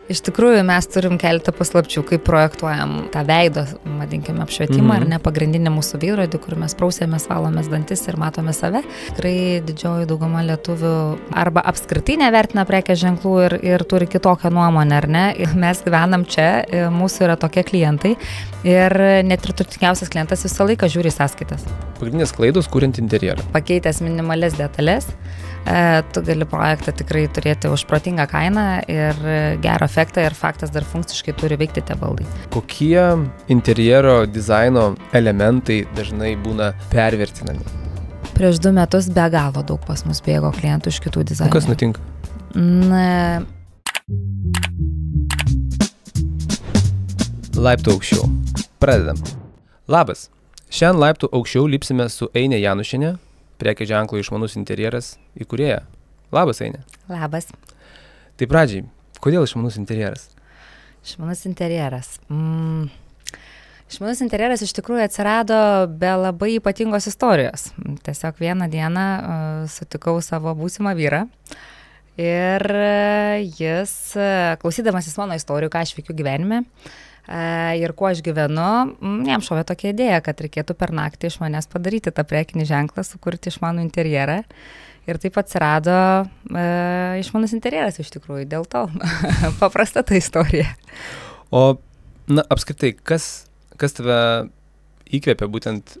Iš tikrųjų, mes turim keletą paslapčių, kaip projektuojam tą veido, vadinkime, apšvietimą, ar ne pagrindinį mūsų veidrodį, kur mes prausėmės, valomės dantis ir matome save. Tikrai didžioji dauguma lietuvių arba apskritai nevertina prekės ženklų ir turi kitokią nuomonę, ar ne. Mes gyvenam čia, mūsų yra tokie klientai ir net ir turtingiausias klientas visą laiką žiūri sąskaitas. Pagrindinės klaidos kuriant interjerą. Pakeitęs minimales detalės, tu gali projektą tikrai turėti už protingą kainą ir gerą efektą ir faktas dar funkciškai turi veikti tie baldai. Kokie interjero dizaino elementai dažnai būna pervertinami? Prieš 2 metus be galo daug pas mus bėgo klientų iš kitų dizainerių. Kas nutinka? Laiptų aukščiau. Pradedam. Labas. Šiandien laiptų aukščiau lipsime su Ainė Janušienė, prekės ženklo Išmanus interjeras įkūrėja. Labas, Ainė. Labas. Tai pradžiai, kodėl Išmanus interjeras? Išmanus interjeras. Išmanus interjeras iš tikrųjų atsirado be labai ypatingos istorijos. Tiesiog vieną dieną sutikau savo būsimą vyrą ir jis, klausydamasis mano istorijų, ką aš veikiu gyvenime, ir kuo aš gyvenu, jam šovė tokia idėja, kad reikėtų per naktį iš manęs padaryti tą prekinį ženklą, sukurti išmanų interjerą. Ir taip atsirado Išmanus interjeras iš tikrųjų, dėl to paprasta ta istorija. O, apskritai, kas tave įkvėpė būtent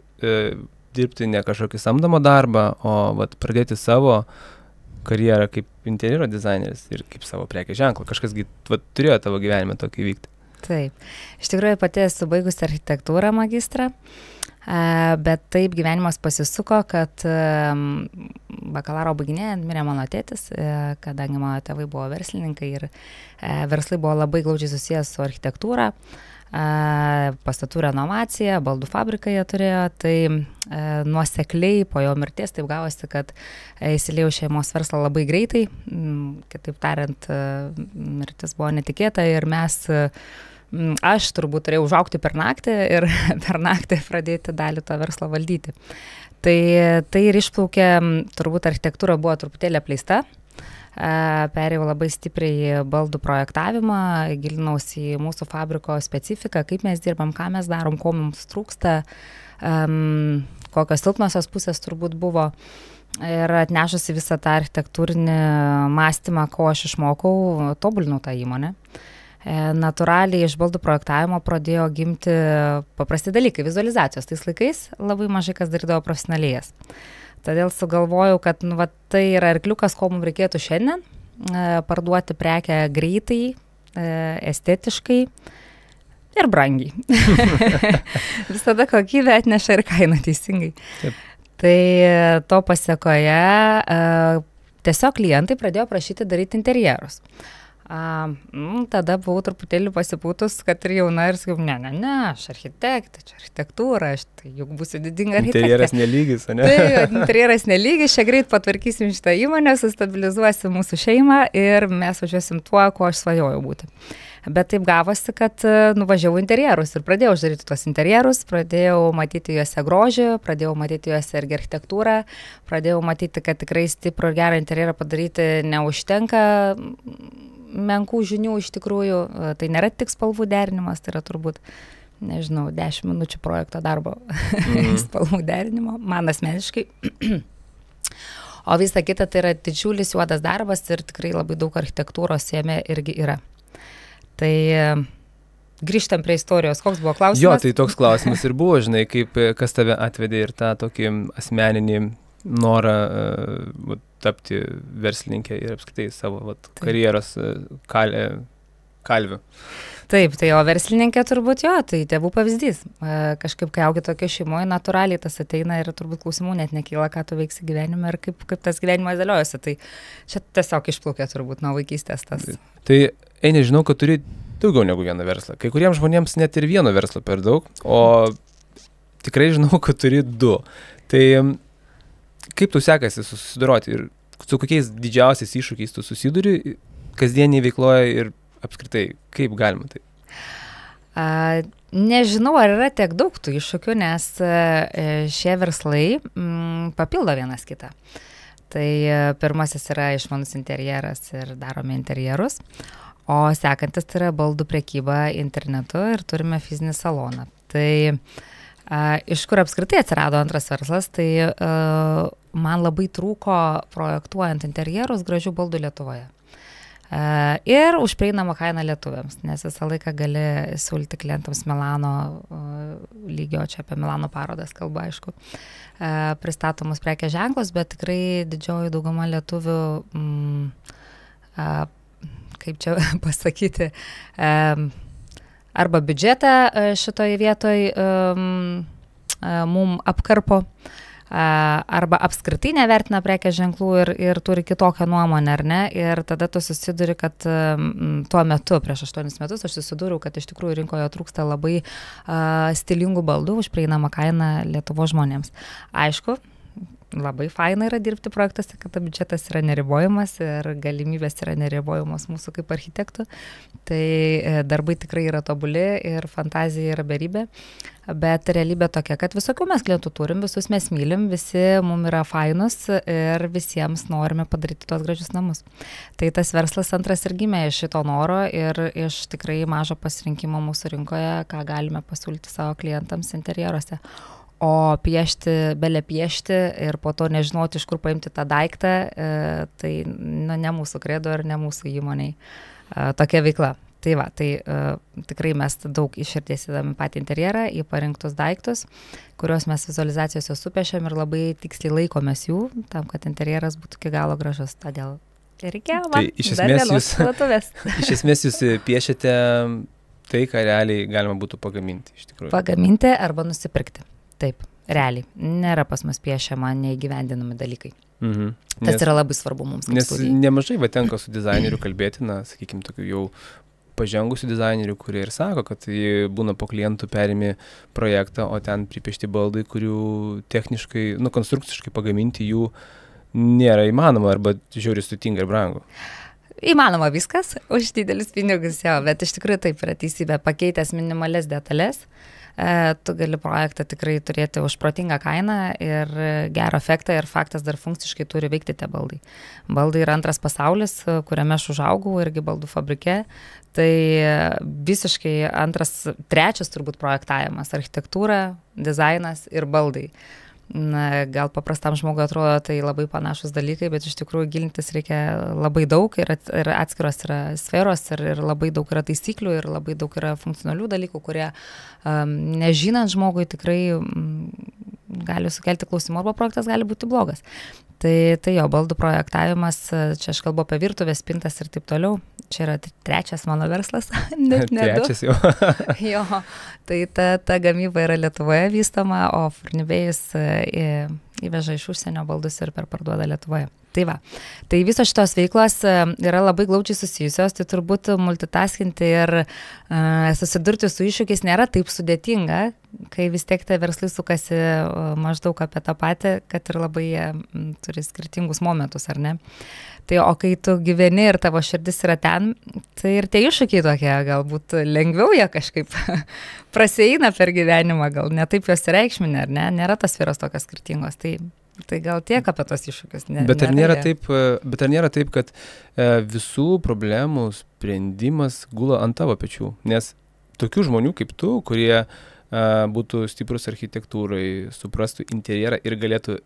dirbti ne kažkokį samdomą darbą, o pradėti savo karjerą kaip interjero dizaineris ir kaip savo prekės ženklą? Kažkasgi turėjo tavo gyvenime tokį vykti? Taip. Iš tikrųjų, pati esu baigusi architektūrą magistrą, bet taip gyvenimas pasisuko, kad bakalauro baiginėjant mirė mano tėtis, kadangi mano tėvai buvo verslininkai ir verslai buvo labai glaudžiai susijęs su architektūra, pastatų renovacija, baldų fabriką jie turėjo, tai nuosekliai po jo mirties taip gavosi, kad įsiliejau šeimos verslą labai greitai, kitaip tariant, mirtis buvo netikėta ir aš turbūt turėjau užaugti per naktį ir per naktį pradėti dalį to verslo valdyti. Tai ir išplaukė, turbūt architektūra buvo truputėlį apleista, perėjau labai stipriai baldų projektavimą, gilinausi į mūsų fabriko specifiką, kaip mes dirbam, ką mes darom, ko mums trūksta, kokios silpnosios pusės turbūt buvo. Ir atnešusi visą tą architektūrinį mąstymą, ko aš išmokau, tobulinau tą įmonę. Natūraliai iš baldų projektavimo pradėjo gimti paprasti dalykai, vizualizacijos. Tais laikais labai mažai kas darydavo profesionalijas. Todėl sugalvojau, kad tai yra arkliukas, ko mums reikėtų šiandien, parduoti prekę greitai, estetiškai ir brangiai. Visada kokybė atneša ir kainą teisingai. Taip. Tai to pasekoje tiesiog klientai pradėjo prašyti daryti interjerus. Tada buvau truputėlį pasipūtus, kad ir jauna ir sakiau, ne, aš architektė, čia architektūra, aš tai juk būsiu didinga architektė. Interjeras nelygis, ne? Tai interjeras nelygis, čia greit patvarkysim šitą įmonę, sustabilizuosim mūsų šeimą ir mes važiuosim tuo, ko aš svajojau būti. Bet taip gavosi, kad nuvažiavau interjerus ir pradėjau daryti tuos interjerus, pradėjau matyti juose grožį, pradėjau matyti juose irgi architektūrą, pradėjau matyti, kad tikrai stiprų ir gerą interjerą padaryti neužtenka menkų žinių iš tikrųjų, tai nėra tik spalvų derinimas, tai yra turbūt, 10 minučių projekto darbo spalvų derinimo, man asmeniškai. O visa kita tai yra didžiulis juodas darbas ir tikrai labai daug architektūros jame irgi yra. Tai grįžtam prie istorijos, koks buvo klausimas? Jo, tai toks klausimas ir buvo, žinai, kas tave atvedė ir tą tokį asmeninį norą tapti verslininkė ir apskritai savo karjeros kalvių. Taip, tai o verslininkė turbūt tai tėvų pavyzdys. Kažkaip, kai augi tokio šeimoje, natūraliai tas ateina ir turbūt klausimų net nekyla, ką tu veiksi gyvenime ir kaip tas gyvenimas dėliojasi. Tai čia tiesiog išplaukė turbūt nuo vaikystės tas. Tai, nežinau, kad turi daugiau negu vieną verslą. Kai kuriems žmonėms net ir vieno verslo per daug, o tikrai žinau, kad turi 2. Tai kaip tu sekasi susidoroti ir su kokiais didžiausiais iššūkiais tu susiduri kasdieniai veikloje ir apskritai, kaip galima tai? Nežinau, ar yra tiek daug tų iššūkių, nes šie verslai papildo vienas kitą. Tai pirmasis yra Išmanus interjeras ir darome interjerus. O sekantis tai yra baldų prekyba internetu ir turime fizinį saloną. Tai iš kur apskritai atsirado antras verslas, tai man labai trūko projektuojant interjerus gražių baldų Lietuvoje. Ir už prieinamą kainą lietuviams, nes visą laiką gali siūlyti klientams Milano lygio, čia apie Milano parodas kalba, aišku, pristatomus prekės ženklus, bet tikrai didžioji dauguma lietuvių, kaip čia pasakyti, arba biudžetą šitoje vietoje mum apkarpo, arba apskritai nevertina prekės ženklų ir turi kitokią nuomonę, ar ne? Ir tada tu susiduri, kad tuo metu, prieš 8 metus, aš susidūriau, kad iš tikrųjų rinkoje trūksta labai stilingų baldų už prieinamą kainą Lietuvos žmonėms. Aišku, labai faina yra dirbti projektuose, kad biudžetas yra neribojamas ir galimybės yra neribojamos mūsų kaip architektų. Tai darbai tikrai yra tobuli ir fantazija yra beribė. Bet realybė tokia, kad visokių mes klientų turim, visus mes mylim, visi mums yra fainus ir visiems norime padaryti tuos gražius namus. Tai tas verslas antras ir gimė iš šito noro ir iš tikrai mažo pasirinkimo mūsų rinkoje, ką galime pasiūlyti savo klientams interjeruose. O piešti, belė piešti ir po to nežinoti, iš kur paimti tą daiktą, tai ne mūsų kredo ir ne mūsų įmoniai tokia veikla. Tai va, tai tikrai mes daug iširties įdami patį interjerą, į parinktus daiktus, kuriuos mes vizualizacijose supiešiam ir labai tiksliai laikomės jų, tam, kad interjeras būtų iki galo gražus. Todėl reikėjo man dar vienos platuvės. Iš esmės jūs piešiate tai, ką realiai galima būtų pagaminti, iš tikrųjų. Pagaminti arba nusipirkti. Taip, realiai. Nėra pas mus piešiama neįgyvendinami dalykai. Tas yra labai svarbu mums. Nes nemažai tenka su dizaineriu kalbėti, sakykime, tokių jau pažengusių dizainerių, kurie ir sako, kad būna po klientų perimi projektą, o ten pripiešti baldai, kurių techniškai, konstrukciškai pagaminti jų nėra įmanoma arba žiauriai sudėtinga ir brangu. Įmanoma viskas už didelius pinigus, jo, bet iš tikrųjų taip yra teisybė, pakeitęs minimales detalės. Tu gali projektą tikrai turėti už protingą kainą ir gerą efektą ir faktas dar funkciškai turi veikti tie baldai. Baldai yra antras pasaulis, kuriame aš užaugau irgi baldų fabrike. Tai visiškai trečias turbūt projektavimas, architektūra, dizainas ir baldai. Gal paprastam žmogui atrodo tai labai panašus dalykai, bet iš tikrųjų gilintis reikia labai daug ir atskiros yra sferos ir labai daug yra taisyklių ir labai daug yra funkcionalių dalykų, kurie nežinant žmogui tikrai gali sukelti klausimų arba projektas gali būti blogas. Tai jo, baldų projektavimas, čia aš kalbu apie virtuvės, spintas ir taip toliau. Čia yra trečias mano verslas. Trečias jau. Jo, tai ta gamyba yra Lietuvoje vystoma, o Furnivėjus įveža iš užsienio baldus ir perparduoda Lietuvoje. Tai va, tai visos šitos veiklos yra labai glaudžiai susijusios, tai turbūt multitaskinti ir susidurti su iššūkiais nėra taip sudėtinga, kai vis tiek tie verslai sukasi maždaug apie tą patį, kad ir labai turi skirtingus momentus, ar ne? Tai o kai tu gyveni ir tavo širdis yra ten, tai ir tie iššūkiai tokie, galbūt lengviau jie kažkaip prasieina per gyvenimą, gal ne taip jos reikšminė, ar ne? Nėra tas sferos tokios skirtingos, tai gal tiek apie tos iššūkius. Bet ar nėra taip, kad visų problemų sprendimas gula ant tavo pečių? Nes tokių žmonių kaip tu, kurie būtų stiprus architektūrai, suprastų interjerą ir galėtų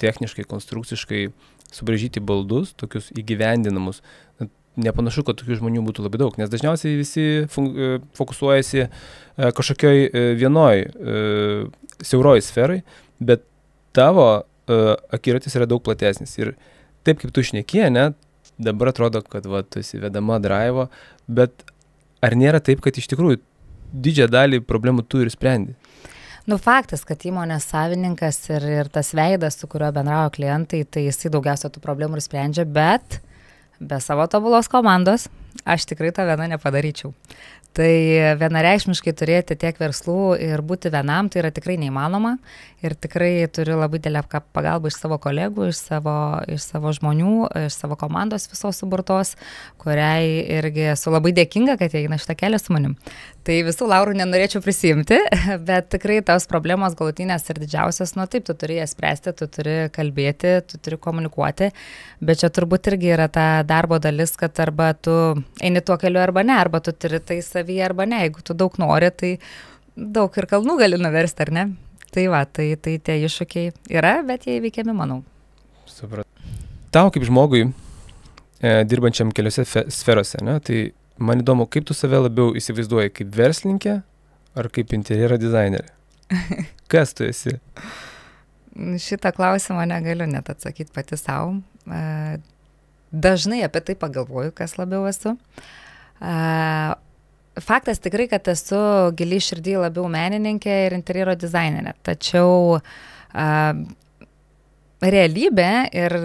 techniškai, konstrukciškai subraižyti baldus, tokius įgyvendinamus, nepanašu, kad tokių žmonių būtų labai daug, nes dažniausiai visi fokusuojasi kažkokioj vienoj siauroj sferai, bet tavo akiratis yra daug platesnis. Ir taip kaip tu šneki, dabar atrodo, kad tu esi vedama drivo, bet ar nėra taip, kad iš tikrųjų didžiąją dalį problemų tu ir sprendi? Faktas, kad įmonės savininkas ir tas veidas, su kuriuo bendrauja klientai, tai jisai daugiausia tų problemų ir sprendžia, bet be savo tobulos komandos aš tikrai to viena nepadaryčiau. Tai vienareikšmiškai turėti tiek verslų ir būti vienam, tai yra tikrai neįmanoma ir tikrai turiu labai didelę pagalbą iš savo kolegų, iš savo žmonių, iš savo komandos visos suburtos, kuriai irgi esu labai dėkinga, kad jie eina šitą kelią su manim. Tai visų laurų nenorėčiau prisimti, bet tikrai tos problemos galutinės ir didžiausias, taip, tu turi jas spręsti, tu turi kalbėti, tu turi komunikuoti, bet čia turbūt irgi yra ta darbo dalis, kad arba tu eini tuo keliu arba ne, arba tu turi tai savyje arba ne, jeigu tu daug nori, tai daug ir kalnų gali nuversti, ar ne? Tai va, tai tie iššūkiai yra, bet jie įveikiami, manau. Supratau. Tau kaip žmogui, dirbančiam keliose sferose, ne, tai man įdomu, kaip tu save labiau įsivaizduoji, kaip verslininkė ar kaip interjero dizainerė? Kas tu esi? Šitą klausimą negaliu net atsakyti pati savo. Dažnai apie tai pagalvoju, kas labiau esu. Faktas tikrai, kad esu giliai širdį labiau menininkė ir interjero dizainerė. Tačiau realybė ir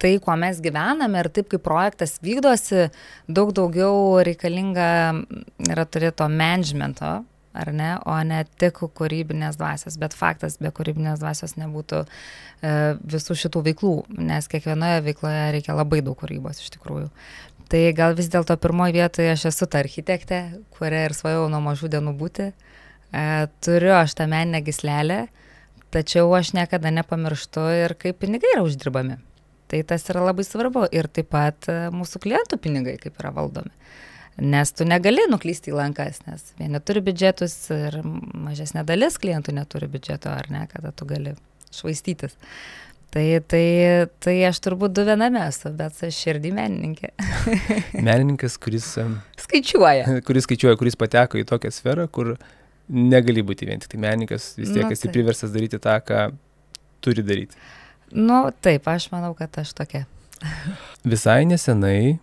tai, kuo mes gyvename ir taip, kaip projektas vykdosi, daug daugiau reikalinga yra turėti to managemento, ar ne, o ne tik kūrybinės dvasios. Bet faktas, be kūrybinės dvasios nebūtų visų šitų veiklų, nes kiekvienoje veikloje reikia labai daug kūrybos iš tikrųjų. Tai gal vis dėlto pirmoje vietoje aš esu ta architektė, kuria ir svajau nuo mažų dienų būti. Turiu aš tą meninę gyslelę, tačiau aš niekada nepamirštu ir kaip pinigai yra uždirbami. Tai tas yra labai svarbu ir taip pat mūsų klientų pinigai kaip yra valdomi. Nes tu negali nuklysti į lankas, nes vieni turi biudžetus ir mažesnė dalis klientų neturi biudžeto, ar ne, kada tu gali švaistytis. Tai aš turbūt du viename esu, bet aš širdį menininkė. Menininkas, kuris skaičiuoja. Kuris pateko į tokią sferą, kur negali būti vien tik tai menininkas, vis tiek esi priverstas daryti tą, ką turi daryti. Taip, aš manau, kad aš tokia. Visai nesenai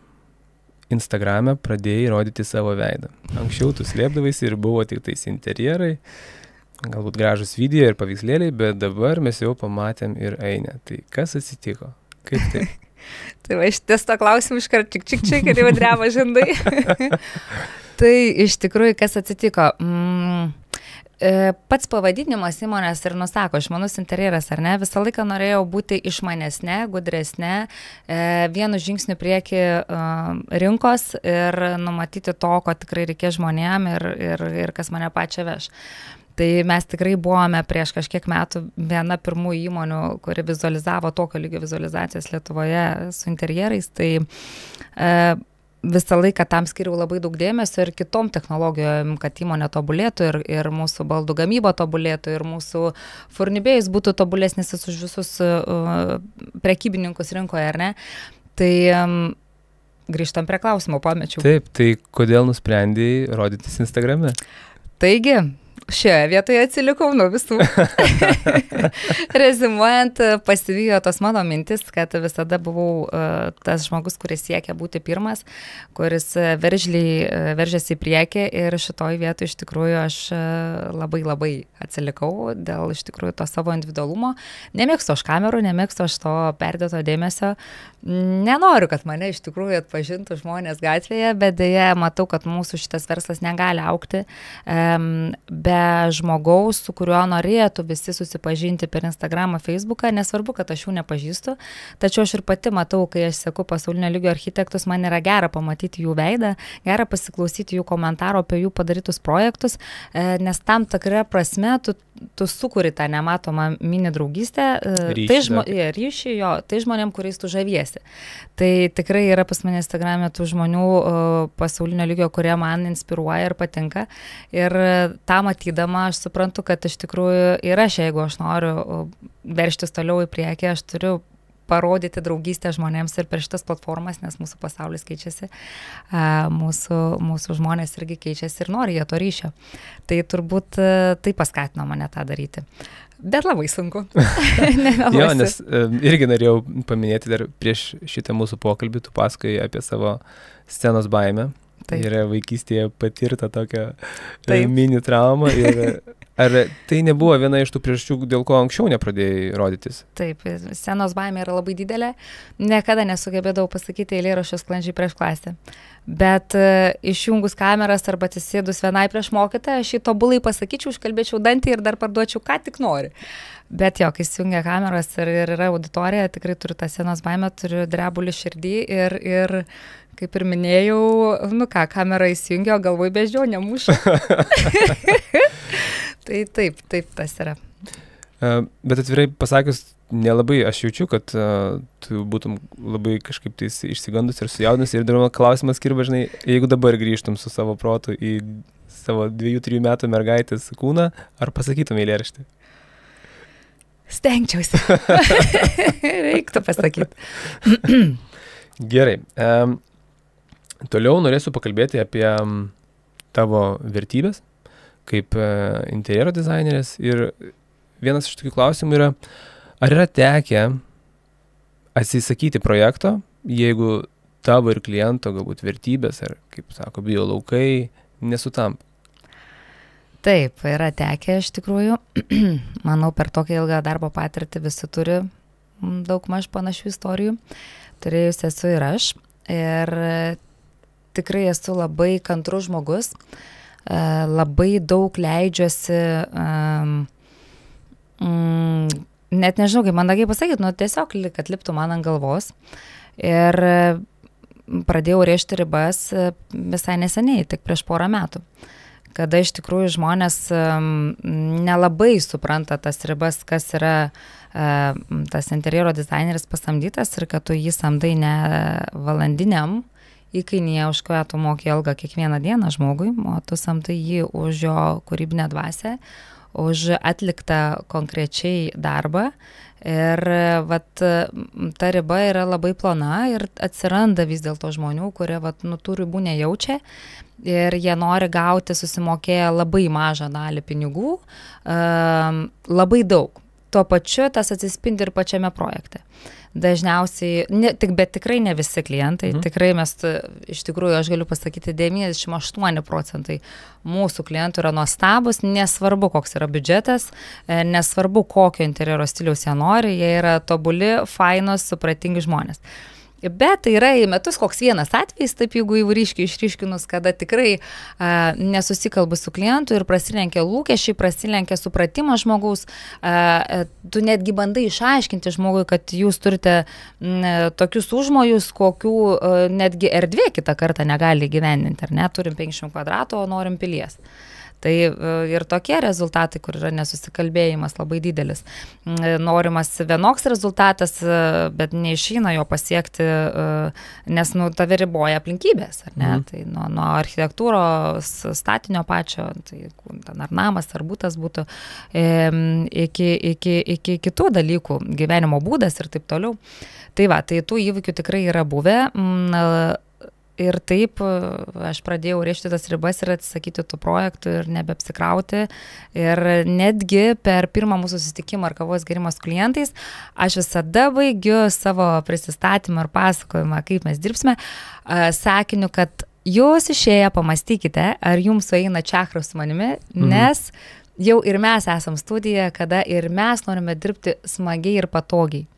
Instagrame pradėjai rodyti savo veidą. Anksčiau tu slėpdavaisi ir buvo tik tais interjerai, galbūt gražus video ir paveikslėliai, bet dabar mes jau pamatėm ir Ainę. Tai kas atsitiko? Kaip tai? Tai va, iš ties to klausimų iškart čik, ir jau dreba žindai. Tai iš tikrųjų, kas atsitiko? Pats pavadinimas įmonės ir nusako, išmanus interjeras, ar ne, visą laiką norėjau būti išmanesnė, gudresnė, vienu žingsniu prieki rinkos ir numatyti to, ko tikrai reikės žmonėm ir kas mane pačią veš. Tai mes tikrai buvome prieš kažkiek metų viena pirmųjų įmonių, kuri vizualizavo tokio lygio vizualizacijas Lietuvoje su interjerais, tai visą laiką tam skiriau labai daug dėmesio ir kitom technologijom, kad įmonė tobulėtų ir mūsų baldų gamyba tobulėtų ir mūsų furnibėjus būtų tobulesnis už visus prekybininkus rinkoje, ar ne? Tai grįžtam prie klausimo, pamečiau. Taip, tai kodėl nusprendėjai rodytis Instagrame? Taigi, šioje vietoje atsilikau nuo visų. Rezimuojant, pasivijo tos mano mintis, kad visada buvau tas žmogus, kuris siekia būti pirmas, kuris veržėsi į priekį ir šitoj vietoj iš tikrųjų aš labai atsilikau dėl iš tikrųjų to savo individualumo. Nemėgstu aš kamerų, nemėgstu aš to perdėto dėmesio. Nenoriu, kad mane iš tikrųjų atpažintų žmonės gatvėje, bet dėja matau, kad mūsų šitas verslas negali augti be žmogaus, su kuriuo norėtų visi susipažinti per Instagramą, Facebooką, nesvarbu, kad aš jų nepažįstu, tačiau aš ir pati matau, kai aš seku pasaulinio lygio architektus, man yra gera pamatyti jų veidą, gera pasiklausyti jų komentarų apie jų padarytus projektus, nes tam tikra prasme tu sukuri tą nematomą mini draugystę, ryšį jo, tai žmonėm, kuriais tu žaviesi. Tai tikrai yra pas mane Instagrame tų žmonių pasaulinio lygio, kurie man inspiruoja ir patinka. Ir tą matydama aš suprantu, kad iš tikrųjų ir aš, jeigu aš noriu verštis toliau į priekį, aš turiu parodyti draugystę žmonėms ir per šitas platformas, nes mūsų pasaulis keičiasi, mūsų žmonės irgi keičiasi ir nori jie to ryšio. Tai turbūt tai paskatino mane tą daryti. Bet labai sunku. Jo, nes irgi norėjau paminėti dar prieš šitą mūsų pokalbį, tu pasakoji apie savo scenos baimę. Taip. Ir vaikystėje patirta tokia mini trauma. Ir ar tai nebuvo viena iš tų priežasčių, dėl ko anksčiau nepradėjai rodytis? Taip, scenos baimė yra labai didelė. Niekada nesugebėdavau pasakyti eilėraščius sklandžiai prieš klasę. Bet išjungus kameras arba atsisėdus vienai prieš mokytoją, aš jį tobulai pasakyčiau, užkalbėčiau dantį ir dar parduočiau, ką tik nori. Bet jo, kai įsijungia kameras ir yra auditorija, tikrai turiu tą scenos baimę, turiu drebulį širdį ir kaip ir minėjau, kamerą įsijungė, o galvoj beždžionė muša. Tai taip, tas yra. Bet atvirai pasakius, nelabai aš jaučiu, kad tu būtum labai kažkaip tai išsigandus ir sujaudinus. Ir dar man klausimas kirba, žinai, jeigu dabar grįžtum su savo protu į savo 2-3 metų mergaitės kūną, ar pasakytum eilėraštį? Stengčiausi. Reiktų pasakyti. Gerai. Toliau norėsiu pakalbėti apie tavo vertybės kaip interjero dizainerės. Ir vienas iš tokių klausimų yra, ar yra tekę atsisakyti projekto, jeigu tavo ir kliento galbūt vertybės, ar, kaip sako, biolaukai, nesutampa? Taip, yra tekę iš tikrųjų. Manau, per tokią ilgą darbo patirtį visi turi daug maž panašių istorijų. Turėjus esu ir aš. Ir tikrai esu labai kantrus žmogus. Labai daug leidžiuosi, net nežinau, kaip mandagiai pasakyti, tiesiog, kad liptų man ant galvos. Ir pradėjau rėžti ribas visai neseniai, tik prieš porą metų. Kada iš tikrųjų žmonės nelabai supranta tas ribas, kas yra tas interjero dizaineris pasamdytas ir kad tu jį samdai ne valandiniam įkainyje, už ką tu moki algą kiekvieną dieną žmogui, o tu samdai jį už jo kūrybinę dvasią, už atliktą konkrečiai darbą. Ir ta riba yra labai plona ir atsiranda vis dėlto žmonių, kurie tų ribų nejaučia ir jie nori gauti susimokėję labai mažą dalį pinigų, labai daug. Tuo pačiu tas atsispindi ir pačiame projekte. Dažniausiai, bet tikrai ne visi klientai, tikrai mes, iš tikrųjų, aš galiu pasakyti, 98% mūsų klientų yra nuostabus, nesvarbu, koks yra biudžetas, nesvarbu, kokio interjero stiliaus jie nori, jie yra tobuli, fainos, supratingi žmonės. Bet tai yra į metus koks vienas atvejis, taip jeigu jau ryškiai išryškinus, kada tikrai nesusikalbu su klientu ir prasilenkia lūkesčiai, prasilenkia supratimas žmogaus, tu netgi bandai išaiškinti žmogui, kad jūs turite tokius užmojus, kokių netgi erdvė kitą kartą negali gyvendinti, ar ne, turim 50 kvadratų, o norim pilies. Tai ir tokie rezultatai, kur yra nesusikalbėjimas labai didelis. Norimas vienoks rezultatas, bet neišeina jo pasiekti, nes tave riboja aplinkybės, ar ne? Tai nuo architektūros statinio pačio, tai ar namas, ar būtas būtų, iki kitų dalykų, gyvenimo būdas ir taip toliau. Tai tai tų įvykių tikrai yra buvę. Ir taip aš pradėjau rėžti tas ribas ir atsisakyti tų projektų ir nebeapsikrauti. Ir netgi per pirmą mūsų susitikimą ar kavos gėrimą su klientais, aš visada baigiu savo prisistatymą ir pasakojimą, kaip mes dirbsime, sakiniu, kad jūs išėję pamastykite, ar jums sueina čakra su manimi, nes jau ir mes esam studija, kada ir mes norime dirbti smagiai ir patogiai.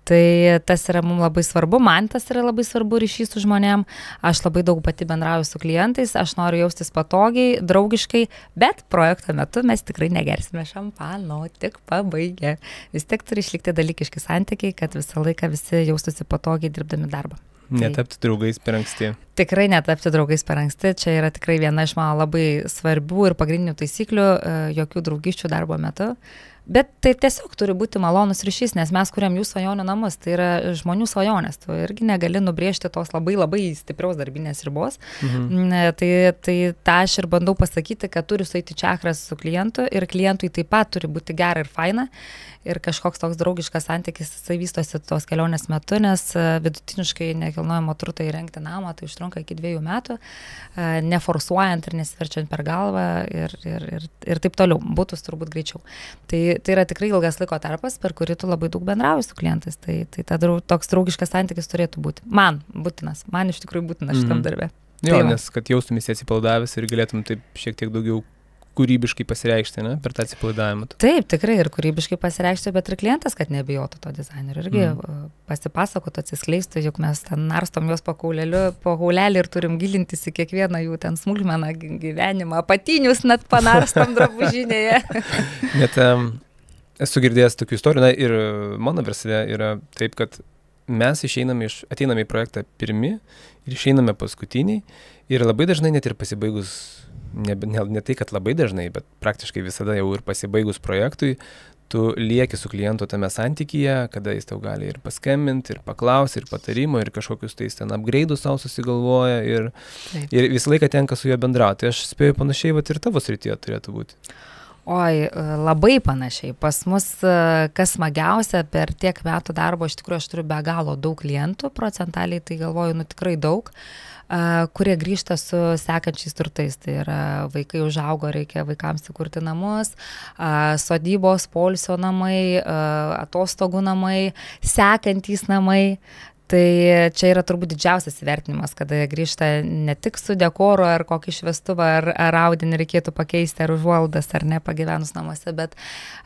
Tai tas yra mums labai svarbu, man tas yra labai svarbu ryšys su žmonėm, aš labai daug pati bendrauju su klientais, aš noriu jaustis patogiai, draugiškai, bet projekto metu mes tikrai negersime šampano, tik pabaigę. Vis tiek turi išlikti dalykiški santykiai, kad visą laiką visi jaustųsi patogiai dirbdami darbą. Netapti draugais per anksti. Tikrai netapti draugais per anksti, čia yra tikrai viena iš mano labai svarbių ir pagrindinių taisyklių, jokių draugysčių darbo metu. Bet tai tiesiog turi būti malonus ryšys, nes mes kuriam jų svajonių namus, tai yra žmonių svajonės, tu irgi negali nubrėžti tos labai labai stipriaus darbinės ribos. Tai tą aš ir bandau pasakyti, kad turi sueiti čakras su klientu ir klientui taip pat turi būti gera ir faina. Ir kažkoks toks draugiškas santykis, jisai vystosi tos kelionės metu, nes vidutiniškai nekilnojamo turto įrengti namą, tai užtrunka iki 2 metų, neforsuojant ir nesiverčiant per galvą ir taip toliau, būtus turbūt greičiau. Tai yra tikrai ilgas laiko tarpas, per kurį tu labai daug bendrauji su klientais, tai toks draugiškas santykis turėtų būti. Man būtinas, man iš tikrųjų būtinas šitam darbe. Jo, nes kad jaustumės atsipalaidavęs ir galėtum taip šiek tiek daugiau kūrybiškai pasireikšti, ne, per tą atsipalaidavimą. Taip, tikrai ir kūrybiškai pasireikšti, bet ir klientas, kad nebijotų to dizainerio. Irgi pasipasakotų, atsiskleistų, juk mes ten narstom juos po kaulelį ir turim gilintis į kiekvieną jų ten smulkmeną gyvenimą, apatinius net panarstom drabužinėje. Net esu girdėjęs tokių istorijų, na ir mano versija yra taip, kad mes ateiname į projektą pirmi ir išeiname paskutiniai ir labai dažnai net ir pasibaigus, ne tai, kad labai dažnai, bet praktiškai visada jau ir pasibaigus projektui, tu lieki su klientu tame santykyje, kada jis tau gali ir paskambinti, ir paklausti, ir patarimo, ir kažkokius tais ten upgrade'us savo susigalvoja, ir visą laiką tenka su juo bendrauti. Aš spėju panašiai, vat ir tavo srityje turėtų būti. Oi, labai panašiai. Pas mus, kas smagiausia, per tiek metų darbo, iš tikrųjų aš turiu be galo daug klientų, procentaliai tai galvoju, tikrai daug, kurie grįžta su sekančiais turtais. Tai yra vaikai užaugo, reikia vaikams įkurti namus, sodybos, poilsio namai, atostogų namai, sekantys namai. Tai čia yra turbūt didžiausias įvertinimas, kada jie grįžta ne tik su dekoru ar kokį šviestuvą, ar audinį reikėtų pakeisti, ar užuolaidas, ar ne pagyvenus namuose, bet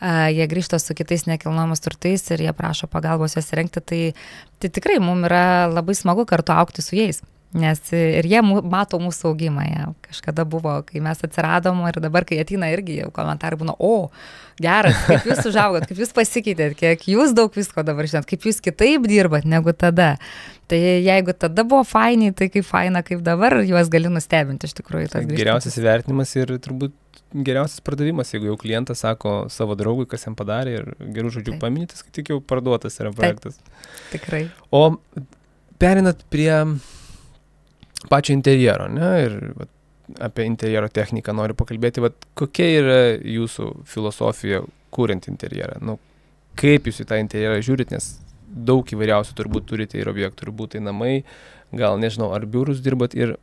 jie grįžta su kitais nekilnojamas turtais ir jie prašo pagalbos juos rengti. Tai tikrai mums yra labai smagu kartu augti su jais. Nes ir jie mato mūsų augimą. Kažkada buvo, kai mes atsiradom ir dabar, kai ateina irgi jau komentarai būna, geras, kaip jūs užaugot, kaip jūs pasikeitėt, kiek jūs daug visko dabar žinot, kaip jūs kitaip dirbat negu tada. Tai jeigu tada buvo fainiai, tai kaip faina, kaip dabar, juos gali nustebinti iš tikrųjų. Geriausias įvertinimas ir turbūt geriausias pardavimas, jeigu jau klientas sako savo draugui, kas jam padarė ir gerų žodžių paminėtas, kai tik jau parduotas yra projektas. Tikrai. O perinat prie pačio interjero, ne? Ir apie interjero techniką noriu pakalbėti. Kokia yra jūsų filosofija kuriant interjerą? Kaip jūs į tą interjerą žiūrit, nes daug įvairiausių turbūt turite ir objektų, turbūt tai namai, gal nežinau, ar biurus dirbat ir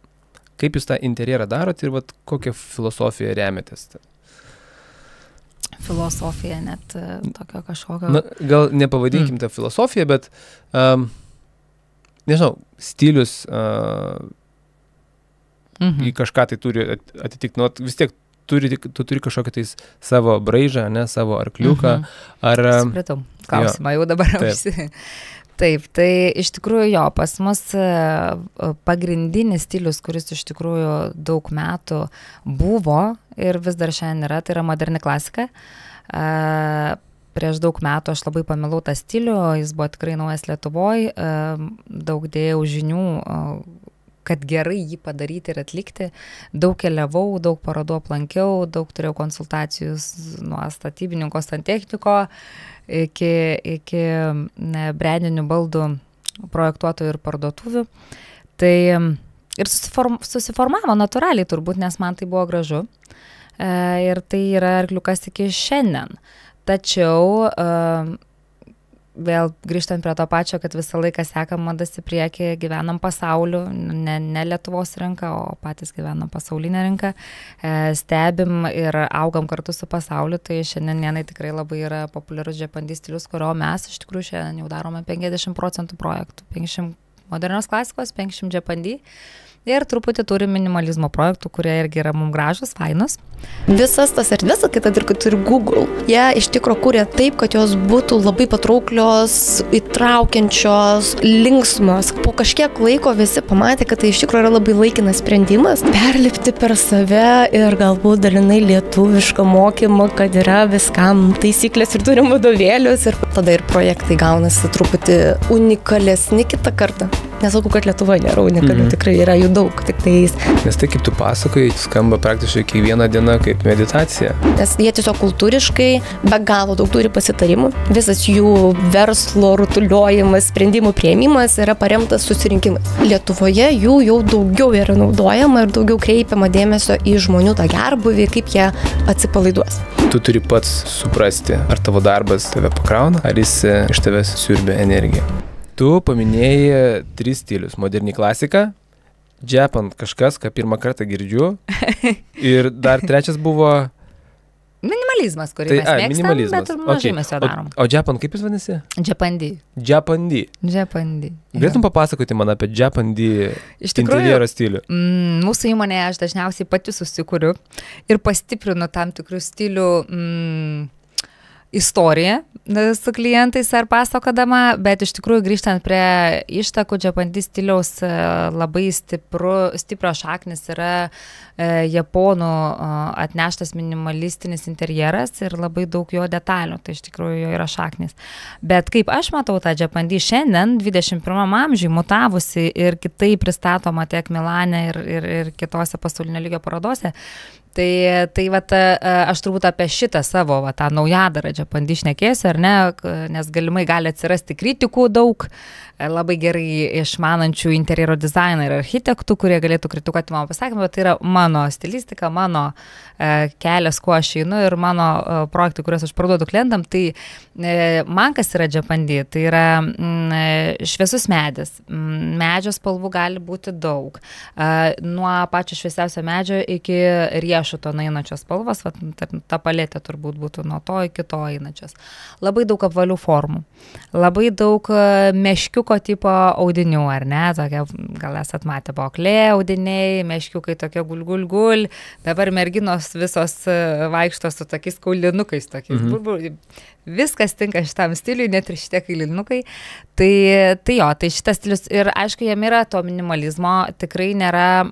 kaip jūs tą interjerą darot ir kokią filosofiją remiatės? Filosofija net tokio kažkokio... Gal nepavadinkim tą filosofiją, bet nežinau, stilius į kažką tai turi atitikti. Vis tiek tu turi kažkokį tais savo braižą, ne, savo arkliuką. Supratau, klausimą jau dabar ausi. Taip, tai iš tikrųjų pas mus pagrindinis stilius, kuris iš tikrųjų daug metų buvo ir vis dar šiandien yra, tai yra moderni klasika. Prieš daug metų aš labai pamilau tą stilių, jis buvo tikrai naujas Lietuvoj, daug dėjau žinių, kad gerai jį padaryti ir atlikti. Daug keliavau, daug parodų aplankiau, daug turėjau konsultacijų nuo statybininko, santechniko iki brandinių baldų projektuotojų ir parduotuvių. Tai ir susiformavo natūraliai turbūt, nes man tai buvo gražu. Ir tai yra arkliukas iki šiandien. Tačiau vėl grįžtant prie to pačio, kad visą laiką sekam madas į priekį, gyvenam pasauliu, ne Lietuvos rinką, o patys gyvenam pasaulinę rinką, stebim ir augam kartu su pasauliu, tai šiandienai tikrai labai yra populiarus Džepandi stilius, kurio mes iš tikrųjų šiandien jau darome 50% projektų, 50 modernios klasikos, 50 Džepandi. Ir truputį turi minimalizmo projektų, kurie irgi yra mums gražus, fainus. Visas tas erdves, kad ir Google, jie iš tikro kūrė taip, kad jos būtų labai patrauklios, įtraukiančios, linksmos. Po kažkiek laiko visi pamatė, kad tai iš tikro yra labai laikinas sprendimas. Perlipti per save ir galbūt dalinai lietuvišką mokymą, kad yra viskam taisyklės ir turim vadovėlius. Ir tada ir projektai gaunasi truputį unikalesni kitą kartą. Nesakau, kad Lietuvoje nėra unikalių, tikrai yra jų daug. Nes tai, kaip tu pasakoji, skamba praktiškai kiekvieną dieną kaip meditacija. Nes jie tiesiog kultūriškai be galo daug turi pasitarimų. Visas jų verslo rutuliojimas, sprendimų priėmimas yra paremtas susirinkimais. Lietuvoje jų jau daugiau yra naudojama ir daugiau kreipiama dėmesio į žmonių tą gerbuvį, kaip jie atsipalaiduos. Tu turi pats suprasti, ar tavo darbas tave pakrauna, ar jis iš tavęs siurbia energiją. Tu paminėjai 3 stilius. Moderni klasika, Japan kažkas, ką pirmą kartą girdžiu. Ir dar 3 buvo... Minimalizmas, kurį mes mėgstam, bet mažai mes jo darom. O Japan kaip jis vadinasi? Džepandi. Džepandi. Galėtum papasakoti man apie Džepandi interjero stilių? Mūsų įmonėje aš dažniausiai pati susikuriu ir pastiprinu tam tikrų stilių istoriją. su klientais ar pasakodama, bet iš tikrųjų grįžtant prie ištakų, Džapandi stiliaus labai stipro šaknis yra japonų atneštas minimalistinis interjeras ir labai daug jo detalių, tai iš tikrųjų jo yra šaknis. Bet kaip aš matau tą Džapandi šiandien, 21 amžiui mutavusi ir kitaip pristatoma tiek Milane ir kitose pasaulinio lygio parodose, tai vat, aš turbūt apie šitą savo tą naujadarą Džapandi šnekėsiu, ar ne, nes galimai gali atsirasti kritikų daug, labai gerai išmanančių interjero dizainą ir architektų, kurie galėtų kritikuoti mano pasakymą, bet tai yra mano stilistika, mano kelias, kuo aš einu ir mano projektai, kuriuos aš parduodu klientam, tai man kas yra Džapandi, tai yra šviesus medis, medžio spalvų gali būti daug, nuo pačio šviesiausio medžio iki riešuto nueinačios spalvos, ta paletė turbūt būtų nuo to iki to einačios. Labai daug apvalių formų, labai daug meškiuko tipo audinių, ar ne, tokia, gal esat matę boklė audiniai, meškiukai tokie gul, dabar merginos visos vaikšto su tokiais kaulinukais, viskas tinka šitam stiliui, net ir šitie kailinukai, tai šitas stilius ir aišku, jame yra to minimalizmo, tikrai nėra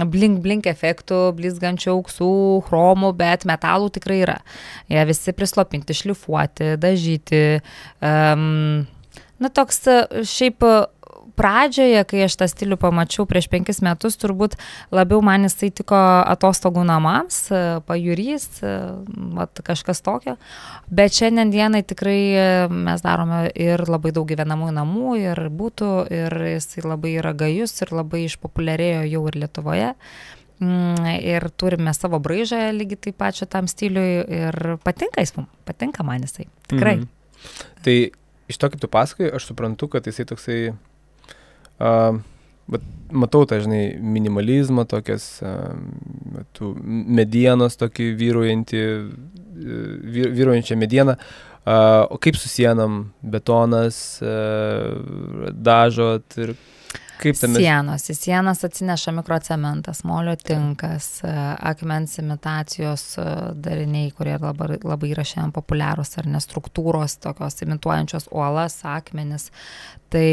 blink efektų, blizgančių auksų, chromų, bet metalų tikrai yra. Jie visi prislopinti, šlifuoti, dažyti, toks šiaip pradžioje, kai aš tą stilių pamačiau prieš 5 metus, turbūt labiau man jisai tiko atostogų namams, pajūrys, kažkas tokio, bet šiandien dienai tikrai mes darome ir labai daug gyvenamųjų namų, ir būtų, ir jisai labai yra gajus, ir labai išpopuliarėjo jau ir Lietuvoje. Ir turime savo braižą lygiai taip pat šitam stiliui ir patinka man jisai, tikrai. Tai iš to, kaip tu pasakai, aš suprantu, kad jisai toksai, matau tą, žinai, minimalizmą, tokias medienos, tokį vyruojančią medieną, o kaip su sienam, betonas, dažot ir kaip tame? Sienos. Į sienas atsineša mikrocementas, molio tinkas, akmens imitacijos dariniai, kurie labai yra šiandien populiarūs, ar ne, struktūros tokios imituojančios uolas, akmenis. Tai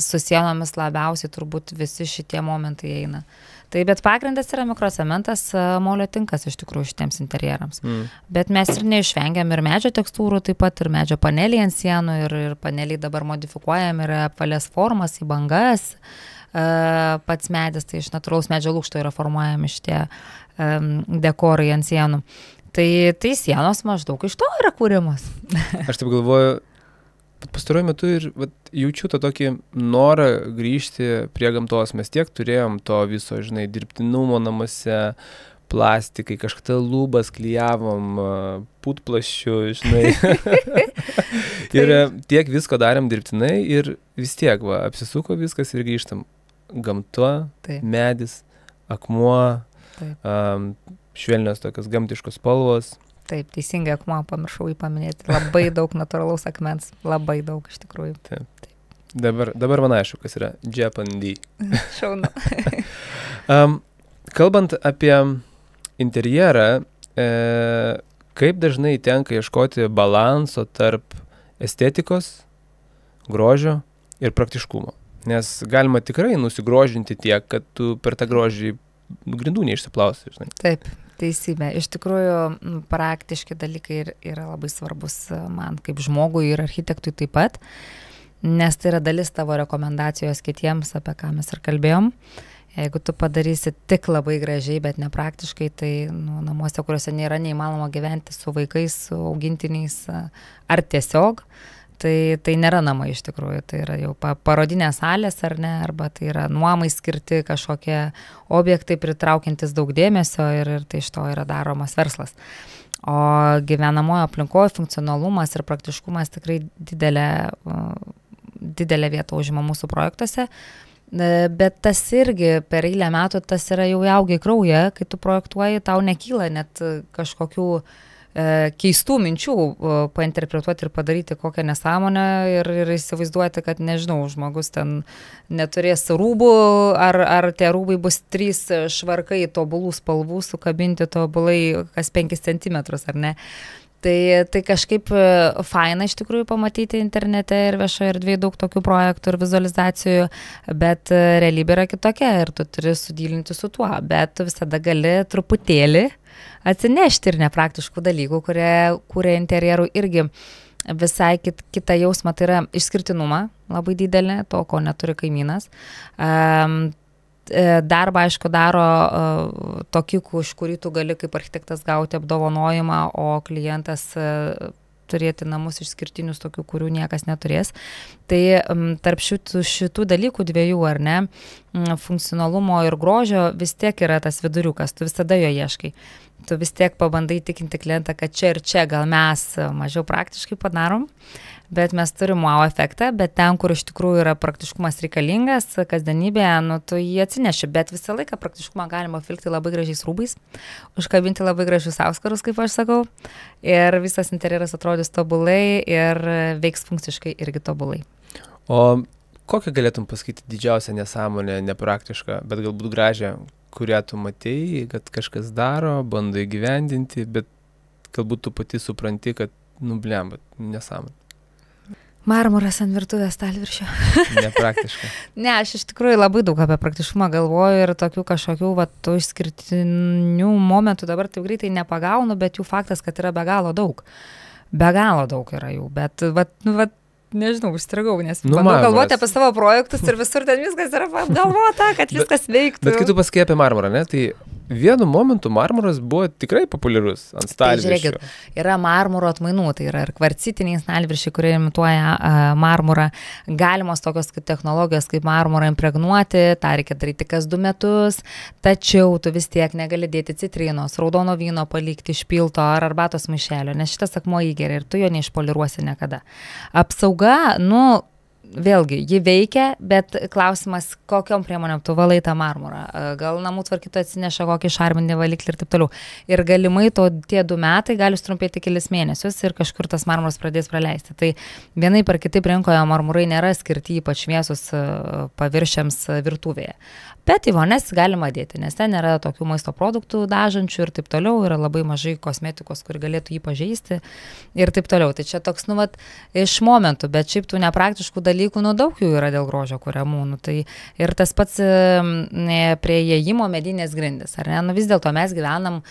su sienomis labiausiai turbūt visi šitie momentai eina. Tai bet pagrindas yra mikrocementas, molio tinkas iš tikrųjų šitiems interjerams. Bet mes ir neišvengiam ir medžio tekstūrų, taip pat ir medžio paneliai ant sienų, ir paneliai dabar modifikuojam, yra apvalias formas į bangas. Pats medis, tai iš natūraus medžio lūkšto yra formuojami šitie dekorai ant sienų. Tai sienos maždaug iš to yra kūrimas. Aš taip galvoju, pastaruoju metu ir jaučiu tą tokį norą grįžti prie gamtos. Mes tiek turėjom to viso, žinai, dirbtinumo namuose, plastikai, kažkada lūbas klijavom, putplasčių, žinai. Ir tiek visko darėm dirbtinai ir vis tiek, apsisuko viskas ir grįžtam. Gamta, medis, akmuo, švelnios tokios gamtiškos spalvos. Taip, teisingai, akmuo, pamiršau jį paminėti. Labai daug natūralaus akmens, labai daug iš tikrųjų. Taip. Dabar man aišku, kas yra Džapandi. Šaunu. Kalbant apie interjerą, kaip dažnai tenka ieškoti balanso tarp estetikos, grožio ir praktiškumo? Nes galima tikrai nusigrožinti tiek, kad tu per tą grožį grindų neišsiplausi, žinai. Taip. Teisybė. Iš tikrųjų, praktiški dalykai yra labai svarbus man kaip žmogui ir architektui taip pat, nes tai yra dalis tavo rekomendacijos kitiems, apie ką mes ir kalbėjom. Jeigu tu padarysi tik labai gražiai, bet nepraktiškai, tai namuose, kuriuose nėra neįmanoma gyventi su vaikais, su augintiniais ar tiesiog, tai nėra namai iš tikrųjų, tai yra jau parodinės salės ar ne, arba tai yra nuomai skirti kažkokie objektai pritraukiantis daug dėmesio ir tai iš to yra daromas verslas. O gyvenamojo aplinkoje funkcionalumas ir praktiškumas tikrai didelę vietą užima mūsų projektuose, bet tas irgi per eilę metų tas yra jau įaugę į kraują, kai tu projektuoji, tau nekyla net kažkokių keistų minčių painterpretuoti ir padaryti kokią nesąmonę ir įsivaizduoti, kad, nežinau, žmogus ten neturės rūbų, ar tie rūbai bus 3 švarkai tobulų spalvų sukabinti tobulai kas 5 centimetrus, ar ne. Tai kažkaip faina iš tikrųjų pamatyti internete ir viešoje erdvėje daug tokių projektų ir vizualizacijų, bet realybė yra kitokia ir tu turi sudylinti su tuo, bet tu visada gali truputėlį atsinešti ir nepraktiškų dalykų, kurie kūrė interjerų irgi visai kitą jausmą, tai yra išskirtinumą labai didelį, to, ko neturi kaimynas. Darbą, aišku, daro tokį, už kurį tu gali kaip architektas gauti apdovanojimą, o klientas turėti namus išskirtinius tokių, kurių niekas neturės. Tai tarp šitų dalykų dviejų, ar ne, funkcionalumo ir grožio vis tiek yra tas viduriukas, tu visada jo ieškai. Tu vis tiek pabandai tikinti klientą, kad čia ir čia gal mes mažiau praktiškai padarom, bet mes turim wow efektą, bet ten, kur iš tikrųjų yra praktiškumas reikalingas, kasdienybėje, nu, tu jį atsineši, bet visą laiką praktiškumą galima filkti labai gražiais rūbais, užkabinti labai gražius auskarus, kaip aš sakau, ir visas interjeras atrodys tobulai ir veiks funkciškai irgi tobulai. O kokią galėtum pasakyti didžiausią nesąmonę, nepraktišką, bet galbūt gražią, kurią tu matei, kad kažkas daro, bando įgyvendinti, bet galbūt tu pati supranti, kad nublemba, nesąmonė. Marmuras ant virtuvės stalviršio. Nepraktiška. Ne, aš iš tikrųjų labai daug apie praktiškumą galvoju ir tokių kažkokių išskirtinių momentų dabar taip greitai nepagaunu, bet jų faktas, kad yra be galo daug. Be galo daug yra jų, bet nežinau, užstrigau, nes bandau galvoti apie savo projektus ir visur ten viskas yra apgalvota, kad viskas veiktų. Bet kai tu pasakei apie marmurą, ne, tai vienu momentu marmuras buvo tikrai populiarus ant stalviršio. Tai žiūrėkit, yra marmuro atmainų, tai yra ir kvarcitiniai stalviršiai, kurie imituoja marmurą, galimos tokios kaip technologijos kaip marmurą impregnuoti, tą reikia daryti kas 2 metus, tačiau tu vis tiek negali dėti citrinos, raudono vyno palikti išpilto ar arbatos maišelio, nes šitas akmuo įgeria ir tu jo neišpoliruosi niekada. Apsauga, vėlgi, ji veikia, bet klausimas, kokiom priemonėm tu valai tą marmurą. Gal namų tvarkytojas atsineša kokį šarminį valiklį ir taip toliau. Ir galimai tie 2 metai gali trumpėti kelis mėnesius ir kažkur tas marmuras pradės praleisti. Tai vienai par kitaip rinkoje marmurai nėra skirti ypač šviesus paviršiams virtuvėje. Bet į vonės galima dėti, nes ten yra tokių maisto produktų dažančių ir taip toliau, yra labai mažai kosmetikos, kuri galėtų jį pažeisti ir taip toliau. Tai čia toks, iš momentų, bet šiaip tų nepraktiškų dalykų, daug jų yra dėl grožio kuriamų. Tai ir tas pats prie įėjimo medinės grindys, ar ne? Vis dėlto mes gyvenam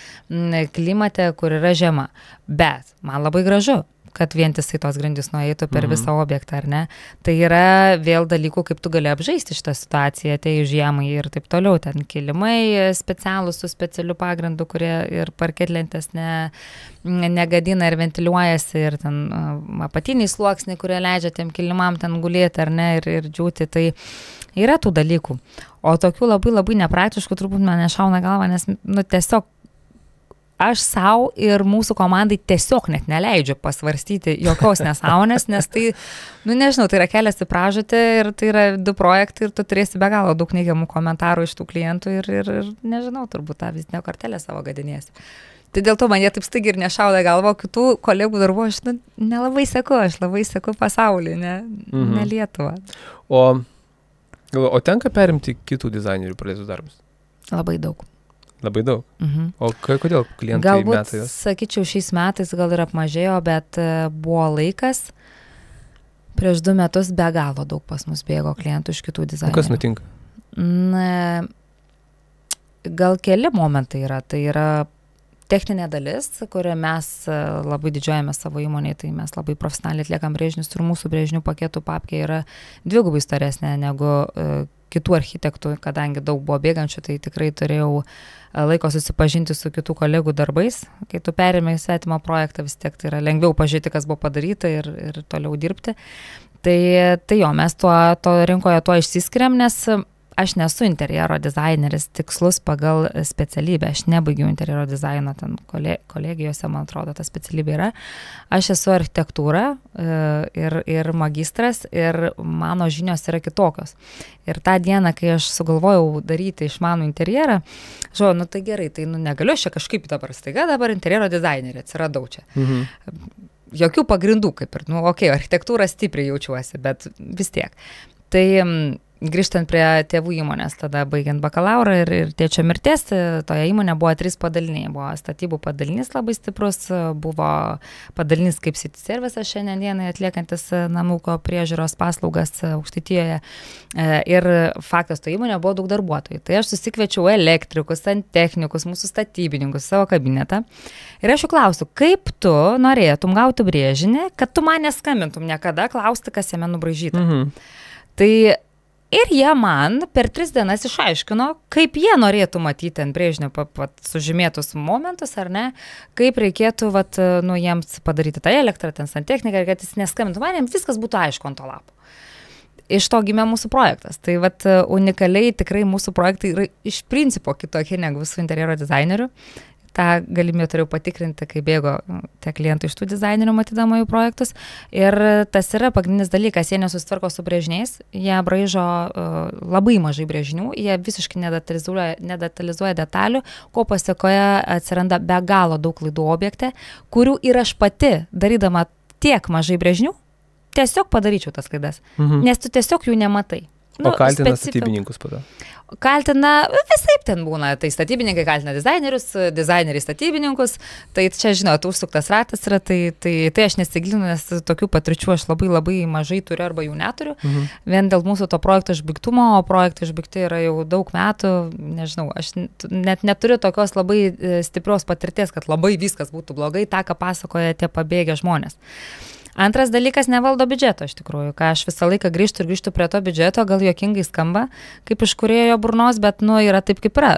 klimate, kur yra žiema, bet man labai gražu, kad vientisai tos grindys nueitų per visą objektą, ar ne? Tai yra vėl dalykų, kaip tu gali apžaisti šitą situaciją, atėjus žiemai ir taip toliau. Ten kilimai specialūs su specialiu pagrindu, kurie ir parketlentės negadina ir ventiliuojasi, ir ten apatiniai sluoksniai, kurie leidžia tiem kilimam ten gulėti, ar ne, ir džiūti. Tai yra tų dalykų. O tokių labai labai nepraktiškų turbūt man nešauna galva, nes tiesiog aš savo ir mūsų komandai tiesiog net neleidžiu pasvarstyti jokios nesąmonės, nes tai, nežinau, tai yra kelias į pražūtį ir tai yra 2 projektai ir tu turėsi be galo daug neigiamų komentarų iš tų klientų ir nežinau, turbūt tą vizitinę kortelę savo gadinėsi. Tai dėl to man jie taip staigiai ir nešauda galvo, kitų kolegų darbų aš nelabai seku, aš labai seku pasaulį, ne Lietuvą. O tenka perimti kitų dizainerių pradėtus darbus? Labai daug. Labai daug. O kodėl klientai galbūt, metai? Sakyčiau, šiais metais gal ir apmažėjo, bet buvo laikas, prieš 2 metus be galo daug pas mus bėgo klientų iš kitų dizainerių. O kas nutinka? Gal keli momentai yra. Tai yra techninė dalis, kurią mes labai didžiuojame savo įmonėje, tai mes labai profesionaliai atliekam brėžinius ir mūsų brėžinių paketų papkė yra 2 storesnė negu kitų architektų, kadangi daug buvo bėgančių, tai tikrai turėjau laiko susipažinti su kitų kolegų darbais. Kai tu perėmė į svetimą projektą, vis tiek tai yra lengviau pažiūrėti, kas buvo padaryta ir toliau dirbti. Tai jo, mes to rinkoje tuo išsiskiriam, nes aš nesu interjero dizaineris tikslus pagal specialybę. Aš nebaigiau interjero dizaino, ten kolegijose, man atrodo, ta specialybė yra. Aš esu architektūra ir magistras ir mano žinios yra kitokios. Ir tą dieną, kai aš sugalvojau daryti išmanų interjerą, tai gerai, tai negaliu aš čia kažkaip dabar interjero dizainerį atsiradau čia. Jokių pagrindų kaip ir, architektūrą stipriai jaučiuosi, bet vis tiek. Tai grįžtant prie tėvų įmonės, tada baigiant bakalaurą ir tėčio mirties, toje įmonė buvo 3 padaliniai. Buvo statybų padalinys labai stiprus, buvo padalinys kaip City Services šiandien dienai atliekantis namūko priežiūros paslaugas Aukštaitijoje. Ir faktas, to įmonė buvo daug darbuotojų. Tai aš susikviečiau elektrikus, santechnikus, mūsų statybininkus savo kabinetą. Ir aš jų klausiu, kaip tu norėtum gauti brėžinį, kad tu man neskambintum niekada klausti, kas jame nubraižyta. Tai ir jie man per 3 dienas išaiškino, kaip jie norėtų matyti ant brėžinio sužymėtus momentus, ar ne, kaip reikėtų jiems padaryti tą elektrą, ten santechniką, kad jis neskambintų man, jiems viskas būtų aišku ant to lapo. Iš to gimė mūsų projektas. Tai unikaliai tikrai mūsų projektai yra iš principo kitokie negu visų interjero dizainerių. Ta galimybę turėjau patikrinti, kai bėgo tie klientai iš tų dizainerių matydama jų projektus. Ir tas yra pagrindinis dalykas, jie nesusitvarko su brėžiniais, jie braižo labai mažai brėžinių, jie visiškai nedetalizuoja detalių, ko pasekoje atsiranda be galo daug klaidų objekte, kurių ir aš pati, darydama tiek mažai brėžinių, tiesiog padaryčiau tas klaidas, nes tu tiesiog jų nematai. O kaltina statybininkus pada? Kaltina, visaip ten būna, tai statybininkai kaltina dizainerius, dizaineriai statybininkus, tai čia, žinot, užsuktas ratas yra, tai aš nesigilinu, nes tokių patirčių aš labai mažai turiu arba jų neturiu, vien dėl mūsų to projekto išbaigtumo, o projektai išbaigti yra jau daug metų, nežinau, aš net neturiu tokios labai stiprios patirties, kad labai viskas būtų blogai, tą, ką pasakoja tie pabėgę žmonės. Antras dalykas, nevaldo biudžeto iš tikrųjų, ką aš visą laiką grįžtu prie to biudžeto, gal juokingai skamba, kaip iš kūrėjo burnos, bet, yra taip kaip yra.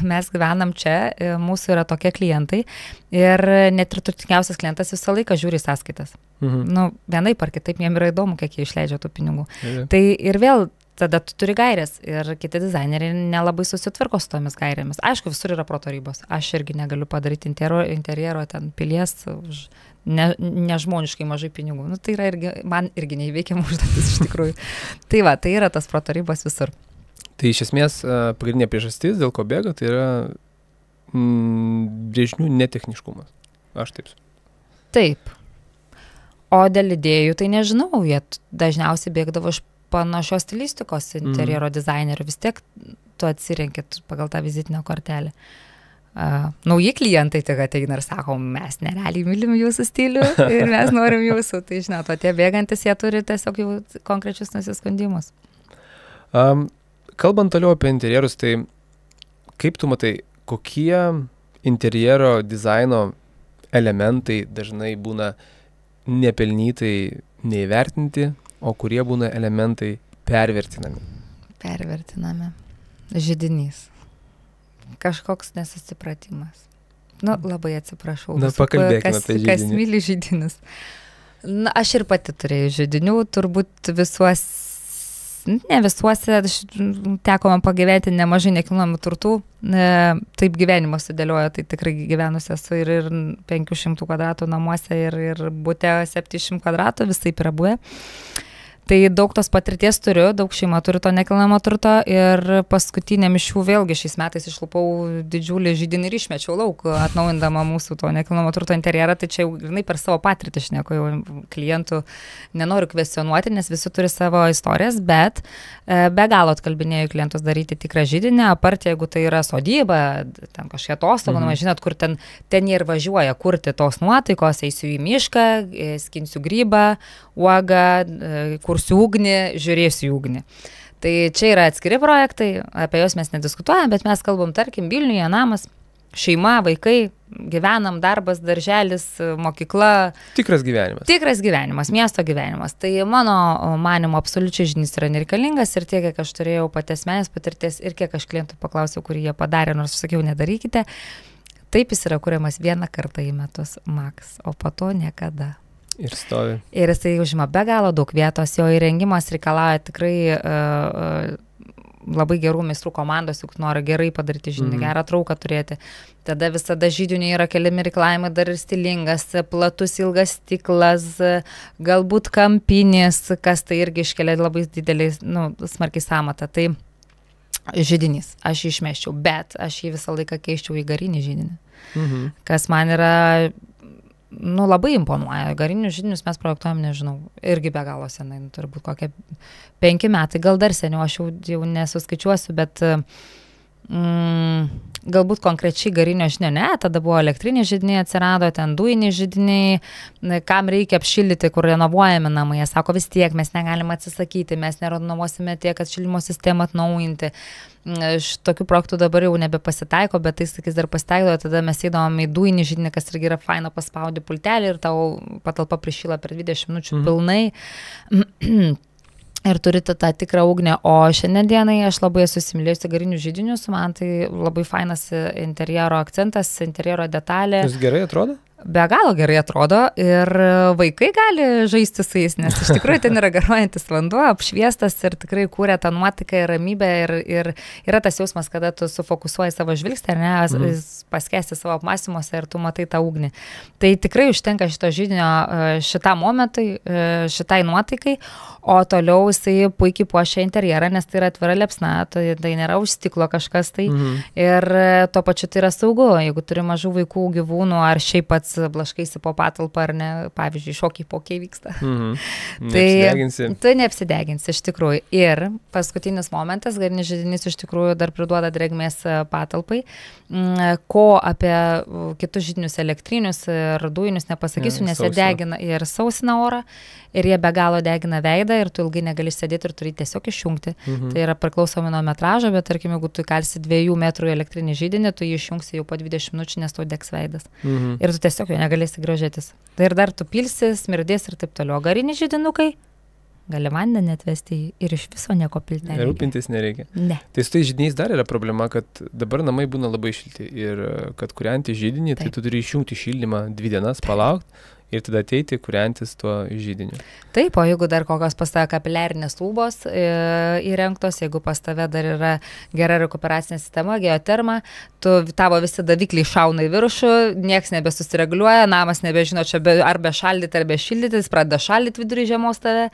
Mes gyvenam čia, mūsų yra tokie klientai ir net ir turtingiausias klientas visą laiką žiūri sąskaitas. Vienaip ar kitaip, jiem yra įdomu, kiek jie išleidžia tų pinigų. Tai ir vėl tada tu turi gairės ir kiti dizaineriai nelabai susitvarko su tomis gairėmis. Aišku, visur yra proto ribos. Aš irgi negaliu padaryti interjero ten pilies už nežmoniškai mažai pinigų. Tai yra man irgi neįveikiama užduotis iš tikrųjų. Tai yra tas proto ribos visur. Tai iš esmės pagrindinė priežastis, dėl ko bėga, tai yra brėžinių netechniškumas. Aš taip. Taip. O dėl idėjų, tai nežinau, jie dažniausiai bėgdavo iš panašios stilistikos interjero dizainerių. Vis tiek tu atsirenkit pagal tą vizitinę kortelę. Nauji klientai tik ateina ir sako, mes nerealiai mylim jūsų stilių ir mes norim jūsų. Tai žinot, o tie bėgantis, jie turi tiesiog jau konkrečius nusiskundimus. Kalbant toliau apie interjerus, tai kaip tu matai, kokie interjero dizaino elementai dažnai būna nepelnytai neįvertinti, o kurie būna elementai pervertinami? Pervertinami. Židinys. Kažkoks nesusipratimas. Labai atsiprašau. Pakalbėkime apie židinį. Kas myli židinius. Aš ir pati turėjau židinių, turbūt ne visuose, teko man pagyventi nemažai nekilnojamų turtų, taip gyvenimas sudėliojo, tai tikrai gyvenus esu ir 500 kvadratų namuose ir bute 700 kvadratų, visaip yra buvę. Tai daug tos patirties turiu, daug šeima turi to nekilnojamo turto ir paskutiniam iš jų vėlgi šiais metais išlupau didžiulį židinį ir išmečiau lauk, atnaujindama mūsų to nekilnojamo turto interjerą, tai čia jau grinai per savo patirtį šneku, jau klientų nenoriu kvestionuoti, nes visi turi savo istorijas, bet be galo atkalbinėjau klientus daryti tikrą židinį, apart jeigu tai yra sodyba, ten kažkokia atostogų, žinot, kur ten jie ir važiuoja kurti tos nuotaikos, eisiu į mišką, skinsiu grybą, uogą, kursiu ugnį, žiūrėsiu ugnį. Tai čia yra atskiri projektai, apie juos mes nediskutuojam, bet mes kalbam, tarkim, Vilniuje namas, šeima, vaikai, gyvenam, darbas, darželis, mokykla. Tikras gyvenimas. Tikras gyvenimas, miesto gyvenimas. Tai mano manimo absoliučiai židinys yra nereikalingas ir tiek, kiek aš turėjau pati asmenės patirties ir kiek aš klientų paklausiau, kurį jie padarė, nors aš sakiau, nedarykite. Taip jis yra kuriamas vieną kartą į metus max, o po to niekada. Ir stovi. Ir jisai užima be galo daug vietos, jo įrengimas reikalauja tikrai labai gerų meistrų komandos, juk nori gerai padaryti židinį, gerą trauką turėti. Tada visada židiniui yra keliami reikalavimai, dar ir stilingas, platus ilgas stiklas, galbūt kampinis, kas tai irgi iškelia labai dideliai, smarkiai sąmatą. Tai židinys, aš jį išmeščiau, bet aš jį visą laiką keiščiau į garinį židinį, kas man yra labai imponuoja. Garinius židinius mes projektuojam, nežinau, irgi be galo senai, turbūt kokie 5 metai, gal dar seniau, aš jau nesuskaičiuosiu, bet galbūt konkrečiai garinio židinio ne, tada buvo elektriniai židiniai atsirado, ten dujiniai židiniai, kam reikia apšildyti, kur renovuojami namai, jie sako vis tiek, mes negalim atsisakyti, mes nerenovuosime tiek, kad šildymo sistemą atnaujinti. Tokių projektų dabar jau nebepasitaiko, bet tai, sakys, dar pasitaiko, tada mes eidavom į dujinį židinį, kas irgi yra faina, paspaudi pultelį ir tau patalpa prišyla per 20 minučių pilnai. Ir turite tą tikrą ugnį, o šiandien dienai aš labai esu įsimylėjusi garinius židinius, man tai labai fainas interjero akcentas, interjero detalė. Jis gerai atrodo? Be galo gerai atrodo ir vaikai gali žaisti su jais, nes iš tikrųjų ten yra garuojantis vanduo, apšviestas ir tikrai kūrė tą nuotaiką ir ramybę ir yra tas jausmas, kada tu sufokusuoji savo žvilgsnį, ar ne, paskesti savo apmąstymuose ir tu matai tą ugnį. Tai tikrai užtenka šito židinio šitam momentui, šitai nuotaikai, o toliau jisai puikiai puošia interjerą, nes tai yra atvira liepsna, tai nėra už stiklo kažkas tai ir tuo pačiu tai yra saugu, jeigu turi mažų vaikų, gyvūnų ar šiaip pats blaškaisi po patalpą ar ne, pavyzdžiui, šokiai pokiai vyksta. Neapsideginsi. Tai neapsideginsi iš tikrųjų. Ir paskutinis momentas, garinis židinys iš tikrųjų dar priduoda drėgmės patalpai, ko apie kitus židinius elektrinius ir dujinius nepasakysiu, nes jie degina ir sausina orą, ir jie be galo degina veidą ir tu ilgai negali sėdėti ir turi tiesiog išjungti. Tai yra priklausomi nuo metražo, bet tarkim, jeigu tu kalsi 2 metrų elektrinį židinį, tu jį išjungsi jau po 20 minučių, nes tau degs veidas. Ir tu tiesiog jo negalėsi grožėtis. Tai ir dar tu pilsi, smirdės ir taip toliau. Gariniai židinukai gali vandenį atvesti ir iš viso nieko pilti nereikia. Rūpintis nereikia. Ne. Tai su tai židiniais dar yra problema, kad dabar namai būna labai šilti ir kad kurianti židinį, tai tu turi išjungti šildymą 2 dienas, palaukti ir tada ateiti kuriantis tuo židiniu. Taip, o jeigu dar kokios pas tave kapiliarinės lubos įrengtos, jeigu pas tave dar yra gera rekuperacinė sistema, geoterma, tavo visi davikliai šauna į viršų, nieks nebesusireguliuoja, namas nebežino, čia ar be šaldyti, ar be šildyti, jis pradeda šaldyti vidury žiemos tave,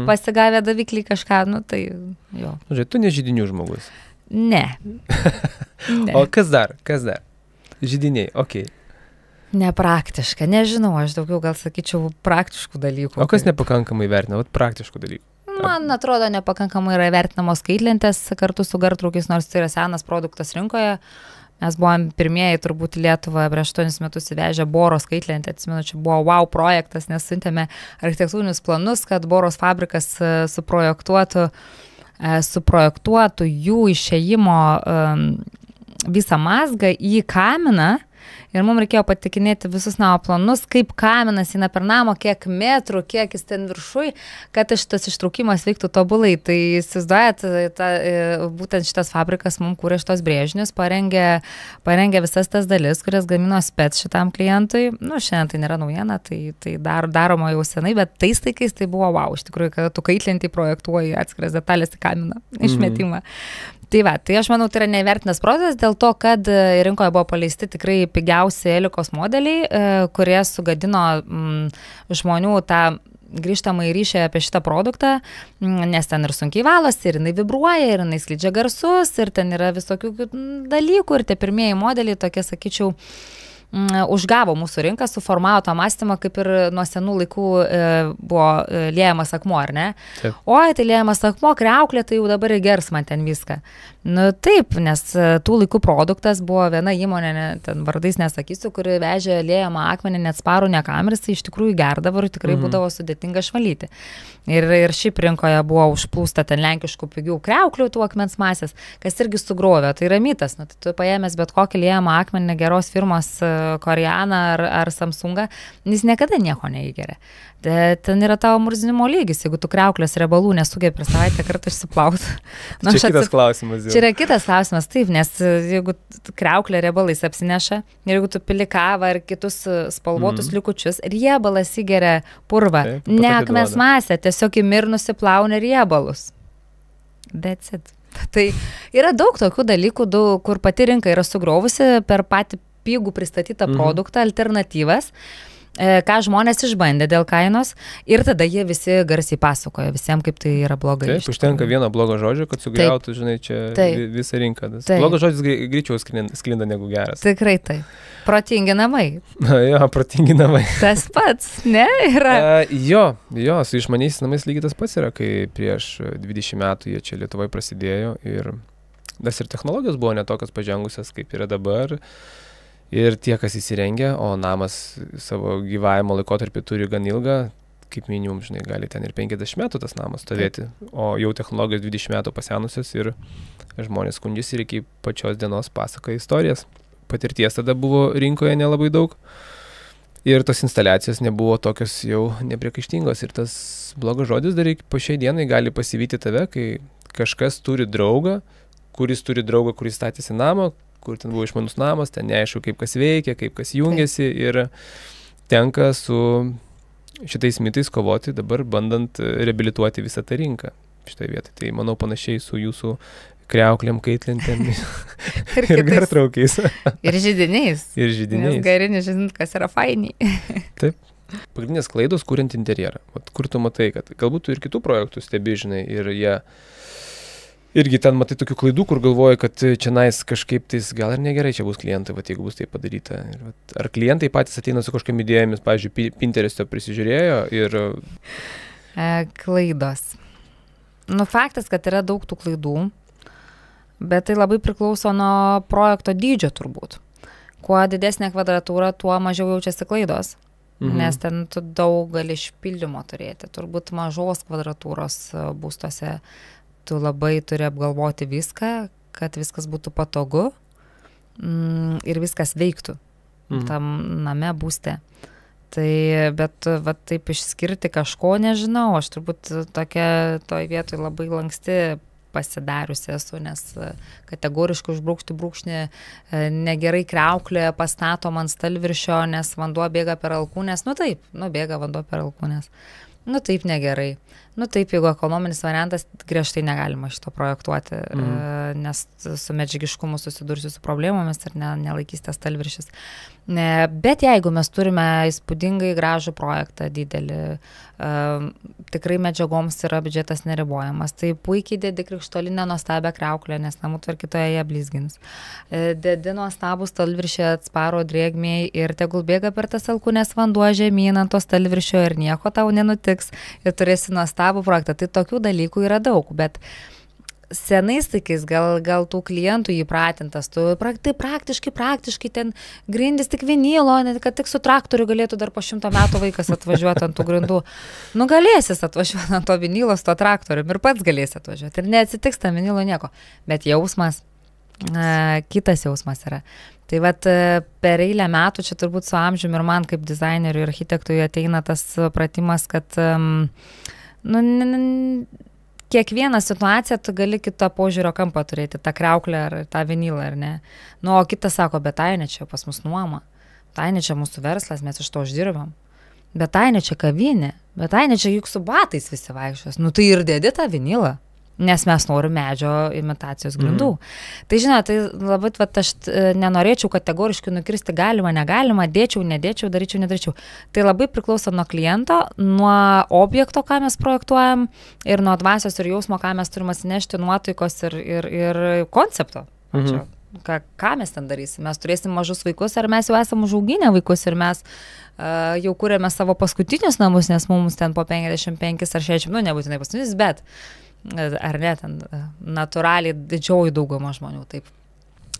pasigavę davikliai kažką, nu tai jo. Žiūrėk, tu ne židinių žmogus. Ne. O kas dar? Židiniai, okei. Nepraktiška, nežinau, aš daugiau gal sakyčiau praktiškų dalykų. O kas nepakankamai vertina, praktiškų dalykų? Man atrodo, nepakankamai yra vertinamos skaitlentės kartu su gartraukiais, nors tai yra senas produktas rinkoje. Mes buvom pirmieji turbūt Lietuvą prieš 8 metus įvežę Boros skaitlentę, atsimenu, čia buvo wow projektas, nes siuntėme architektūrinius planus, kad Boros fabrikas suprojektuotų jų išėjimo visą mazgą į kaminą. Ir mums reikėjo patikinėti visus namo planus, kaip kaminas eina per namo, kiek metrų, kiek jis ten viršui, kad šitas ištraukimas veiktų tobulai. Tai įsivaizduojat, būtent šitas fabrikas mums kūrė šitos brėžinius, parengė visas tas dalis, kurias gamino spec šitam klientui. Nu, šiandien tai nėra naujiena, tai daroma jau senai, bet tais laikais tai buvo wow, iš tikrųjų, kad tu kaitlentį projektuoji atskiras detalės į kaminą, išmetimą. Tai va, tai aš manau, tai yra nevertinas procesas dėl to, kad rinkoje buvo paleisti tikrai pigiausi Elikos modeliai, kurie sugadino žmonių tą grįžtamą į ryšį apie šitą produktą, nes ten ir sunkiai valas, ir jinai vibruoja, ir jinai skleidžia garsus, ir ten yra visokių dalykų, ir tie pirmieji modeliai tokie, sakyčiau, užgavo mūsų rinką, suformavo tą mąstymą, kaip ir nuo senų laikų buvo liejamas akmuo, ar ne? Taip. Oi, tai liejamas akmuo, kriauklė, tai jau dabar gers man ten viską. Nu taip, nes tų laikų produktas buvo viena įmonė, ten vardais nesakysiu, kuri vežė liejamą akmenį, net sparų nekam, ir jis iš tikrųjų gerdavo ir tikrai būdavo sudėtinga švalyti. Ir šiaip rinkoje buvo užplūsta ten lenkiškų pigių kriauklių tų akmens masės, kas irgi sugrovė. Tai yra mitas. Nu, tai tu paėmęs bet kokį liejamą akmenį geros firmos Koreaną ar Samsungą, jis niekada nieko neįgeria. Ten yra tavo murzinimo lygis, jeigu tu kriauklės riebalų nesugebi per savaitę kartą išsiplauti. Čia kitas klausimas. Čia yra kitas klausimas, taip, nes jeigu kriauklė riebalais apsineša, ir jeigu tu pili kavą ar kitus spalvotus likučius, riebalas įgeria purvą, ne akmens masę, tiesiog imir nusiplauni riebalus. That's it. Tai yra daug tokių dalykų, kur pati rinka yra sugrovusi per patį pigų pristatytą produktą, alternatyvas. ką žmonės išbandė dėl kainos ir tada jie visi garsiai pasakoja visiems, kaip tai yra blogai. Taip, užtenka vieno blogo žodžio, kad sugriautų, žinai, čia visą rinką. Blogas žodis greičiau sklinda negu geras. Tikrai taip. Protingi namai. Jo, protingi namai. Tas pats, ne? Yra. Jo, su išmaniais namais lygiai tas pats yra, kai prieš 20 metų jie čia Lietuvoje prasidėjo ir technologijos buvo netokios pažengusios, kaip yra dabar. Ir tie, kas įsirengia, o namas savo gyvavimo laikotarpį turi gan ilgą, kaip minimum, žinai, gali ten ir 50 metų tas namas stovėti, o jau technologijos 20 metų pasenusios ir žmonės skundžiasi ir iki pačios dienos pasakoja istorijas. Patirties tada buvo rinkoje nelabai daug ir tos instaliacijos nebuvo tokios jau nepriekaištingos ir tas blogas žodis dar po šiai dienai gali pasivyti tave, kai kažkas turi draugą, kuris statėsi namą, kur ten buvo išmanus namas, ten neaišku, kaip kas veikia, kaip kas jungiasi ir tenka su šitais mitais kovoti dabar, bandant reabilituoti visą tą rinką šitą vietą. Tai manau panašiai su jūsų kriauklėm, kaitlintėm ir gartraukiais. Ir židiniais. Nes gari nežinant, kas yra fainiai. Taip. Pagrindinės klaidos, kuriant interjerą. Kur tu matai, kad galbūt tu ir kitų projektų stebi, žinai, ir jie irgi ten matai tokių klaidų, kur galvoja, kad čia nais kažkaip tais gal ir negerai čia bus klientai, jeigu bus tai padaryta. Ar klientai patys ateina su kažkokiam idėjomis, pavyzdžiui, Pinterest'o prisižiūrėjo ir... Klaidos. Faktas, kad yra daug tų klaidų, bet tai labai priklauso nuo projekto dydžio turbūt. Kuo didesnė kvadratūra, tuo mažiau jaučiasi klaidos, nes ten tu daug gali išpildymo turėti. Turbūt mažos kvadratūros būstuose tu labai turi apgalvoti viską, kad viskas būtų patogu ir viskas veiktų tam name būste. Tai, bet va, taip išskirti kažko nežinau, aš turbūt tokia toj vietoj labai lanksti pasidariusi esu, nes kategoriškai užbrūkšti brūkšnį negerai kriauklė pastatom ant stalviršio, nes vanduo bėga per alkūnes, bėga vanduo per alkūnes. Taip negerai. Taip, jeigu ekonominis variantas, griežtai negalima šito projektuoti, nes su medžiagiškumu susidursiu su problemomis ir nelaikys tas stalviršis. Bet jeigu mes turime įspūdingai gražų projektą, didelį, tikrai medžiagoms yra biudžetas neribojamas, tai puikiai dedi krikštolinę nuostabią kriauklę, nes namų tvarkytoje jie blizgins. Dedi nuostabų stalviršį atsparo drėgmei ir tegul bėga per tas alkūnes vanduo žemyn ant to stalviršio ir nieko tau nenutiks ir turėsi nuostabų projektą. Tai tokių dalykų yra daug, bet senais laikais gal tų klientų įpratintas, tu praktiškai ten grindis tik vinilo, kad tik su traktoriu galėtų dar po 100 metų vaikas atvažiuoti ant tų grindų. Galėsis atvažiuoti ant to vinilo su to traktoriu ir pats galėsi atvažiuoti. Ir neatsitiks tam vinilo nieko. Bet jausmas, kitas jausmas yra. Tai vat per eilę metų, čia turbūt su amžiumi ir man kaip dizaineriui ir architektui ateina tas pratimas, kad kiekvieną situaciją tu gali kitą požiūrio kampą turėti, tą kriauklę ar tą vinilą, ar ne. O kitas sako, bet tai ne čia pas mus nuoma, tai ne čia mūsų verslas, mes iš to uždirbam, bet tai ne čia kavinė, bet tai ne čia juk su batais visi vaikščios. Tai ir dedi tą vinilą, nes mes norim medžio imitacijos grindų. Tai žinot, tai labai, aš nenorėčiau kategoriškai nukirsti galima, negalima, dėčiau, nedėčiau, daryčiau, nedaryčiau. Tai labai priklauso nuo kliento, nuo objekto, ką mes projektuojam ir nuo dvasios ir jausmo, ką mes turime atsinešti, nuotaikos ir koncepto. Ką mes ten darysim? Mes turėsim mažus vaikus, ar mes jau esame užauginę vaikus ir mes jau kūrėme savo paskutinius namus, nes mums ten po 55 ar 60, nebūtinai paskutinis, bet ar ne, ten natūraliai didžioji dauguma žmonių taip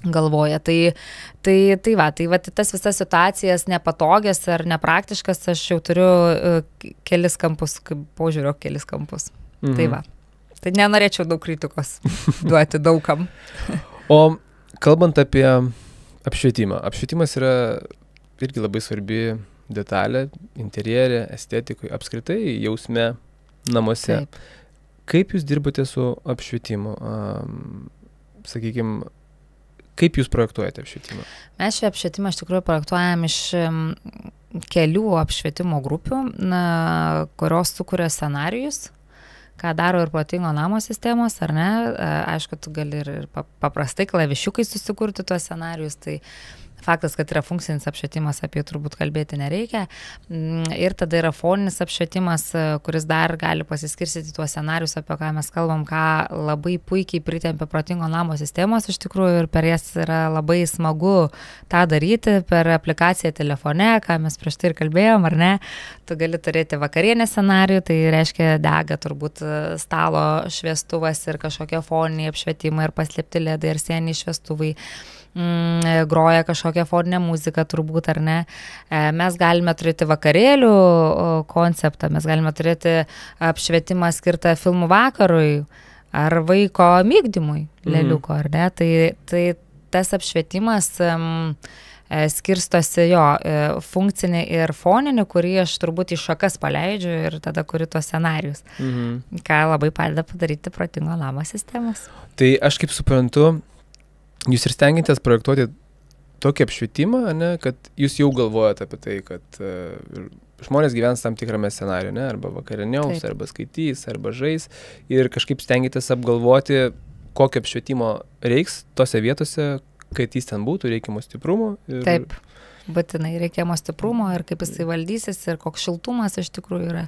galvoja. Tai va, tas visas situacijas nepatogias ar nepraktiškas, aš jau turiu kelis kampus, požiūrio kelis kampus. Tai va, tai nenorėčiau daug kritikos duoti daugam. O kalbant apie apšvietimą, apšvietimas yra irgi labai svarbi detalė interjere, estetikoje, apskritai jausme namuose. Taip. Kaip jūs dirbate su apšvietimu? Sakykime, kaip jūs projektuojate apšvietimą? Mes šį apšvietimą iš tikrųjų projektuojam iš kelių apšvietimo grupių, kurios sukuria scenarijus, ką daro ir protingo namo sistemos, ar ne? Aišku, tu gali ir paprastai klavišiukai susikurti tuos scenarijus, tai Faktas, kad yra funkcinis apšvietimas, apie turbūt kalbėti nereikia. Ir tada yra foninis apšvietimas, kuris dar gali pasiskirstyti tuos scenarius, apie ką mes kalbam, ką labai puikiai pritempia protingo namo sistemos iš tikrųjų ir per jas yra labai smagu tą daryti per aplikaciją telefone, ką mes prieš tai ir kalbėjom, ar ne. Tu gali turėti vakarienę scenarijų, tai reiškia dega turbūt stalo šviestuvas ir kažkokie foniniai apšvietimai ir paslėpti ledai ir sieniai šviestuvai. Groja kažkokią foninę muziką turbūt, ar ne. Mes galime turėti vakarėlių konceptą, mes galime turėti apšvietimą skirtą filmų vakarui ar vaiko mygdymui lėliuko, ar ne. Tai tas apšvietimas skirstosi funkcinį ir foninį, kurį aš turbūt į šakas paleidžiu ir tada kuriu tos scenarius, ką labai padeda padaryti protingo namo sistemos. Tai aš kaip suprantu, jūs ir stengiatės projektuoti tokį apšvietimą, ne, kad jūs jau galvojate apie tai, kad žmonės gyvens tam tikrame scenariuje, ne, arba vakarieniaus, arba skaitys, arba žais ir kažkaip stengiatės apgalvoti, kokio apšvietimo reiks tose vietose, kad jis ten būtų, reikiamo stiprumo. Ir... Taip, būtinai reikiamo stiprumo ir kaip jisai valdysis ir koks šiltumas iš tikrųjų yra.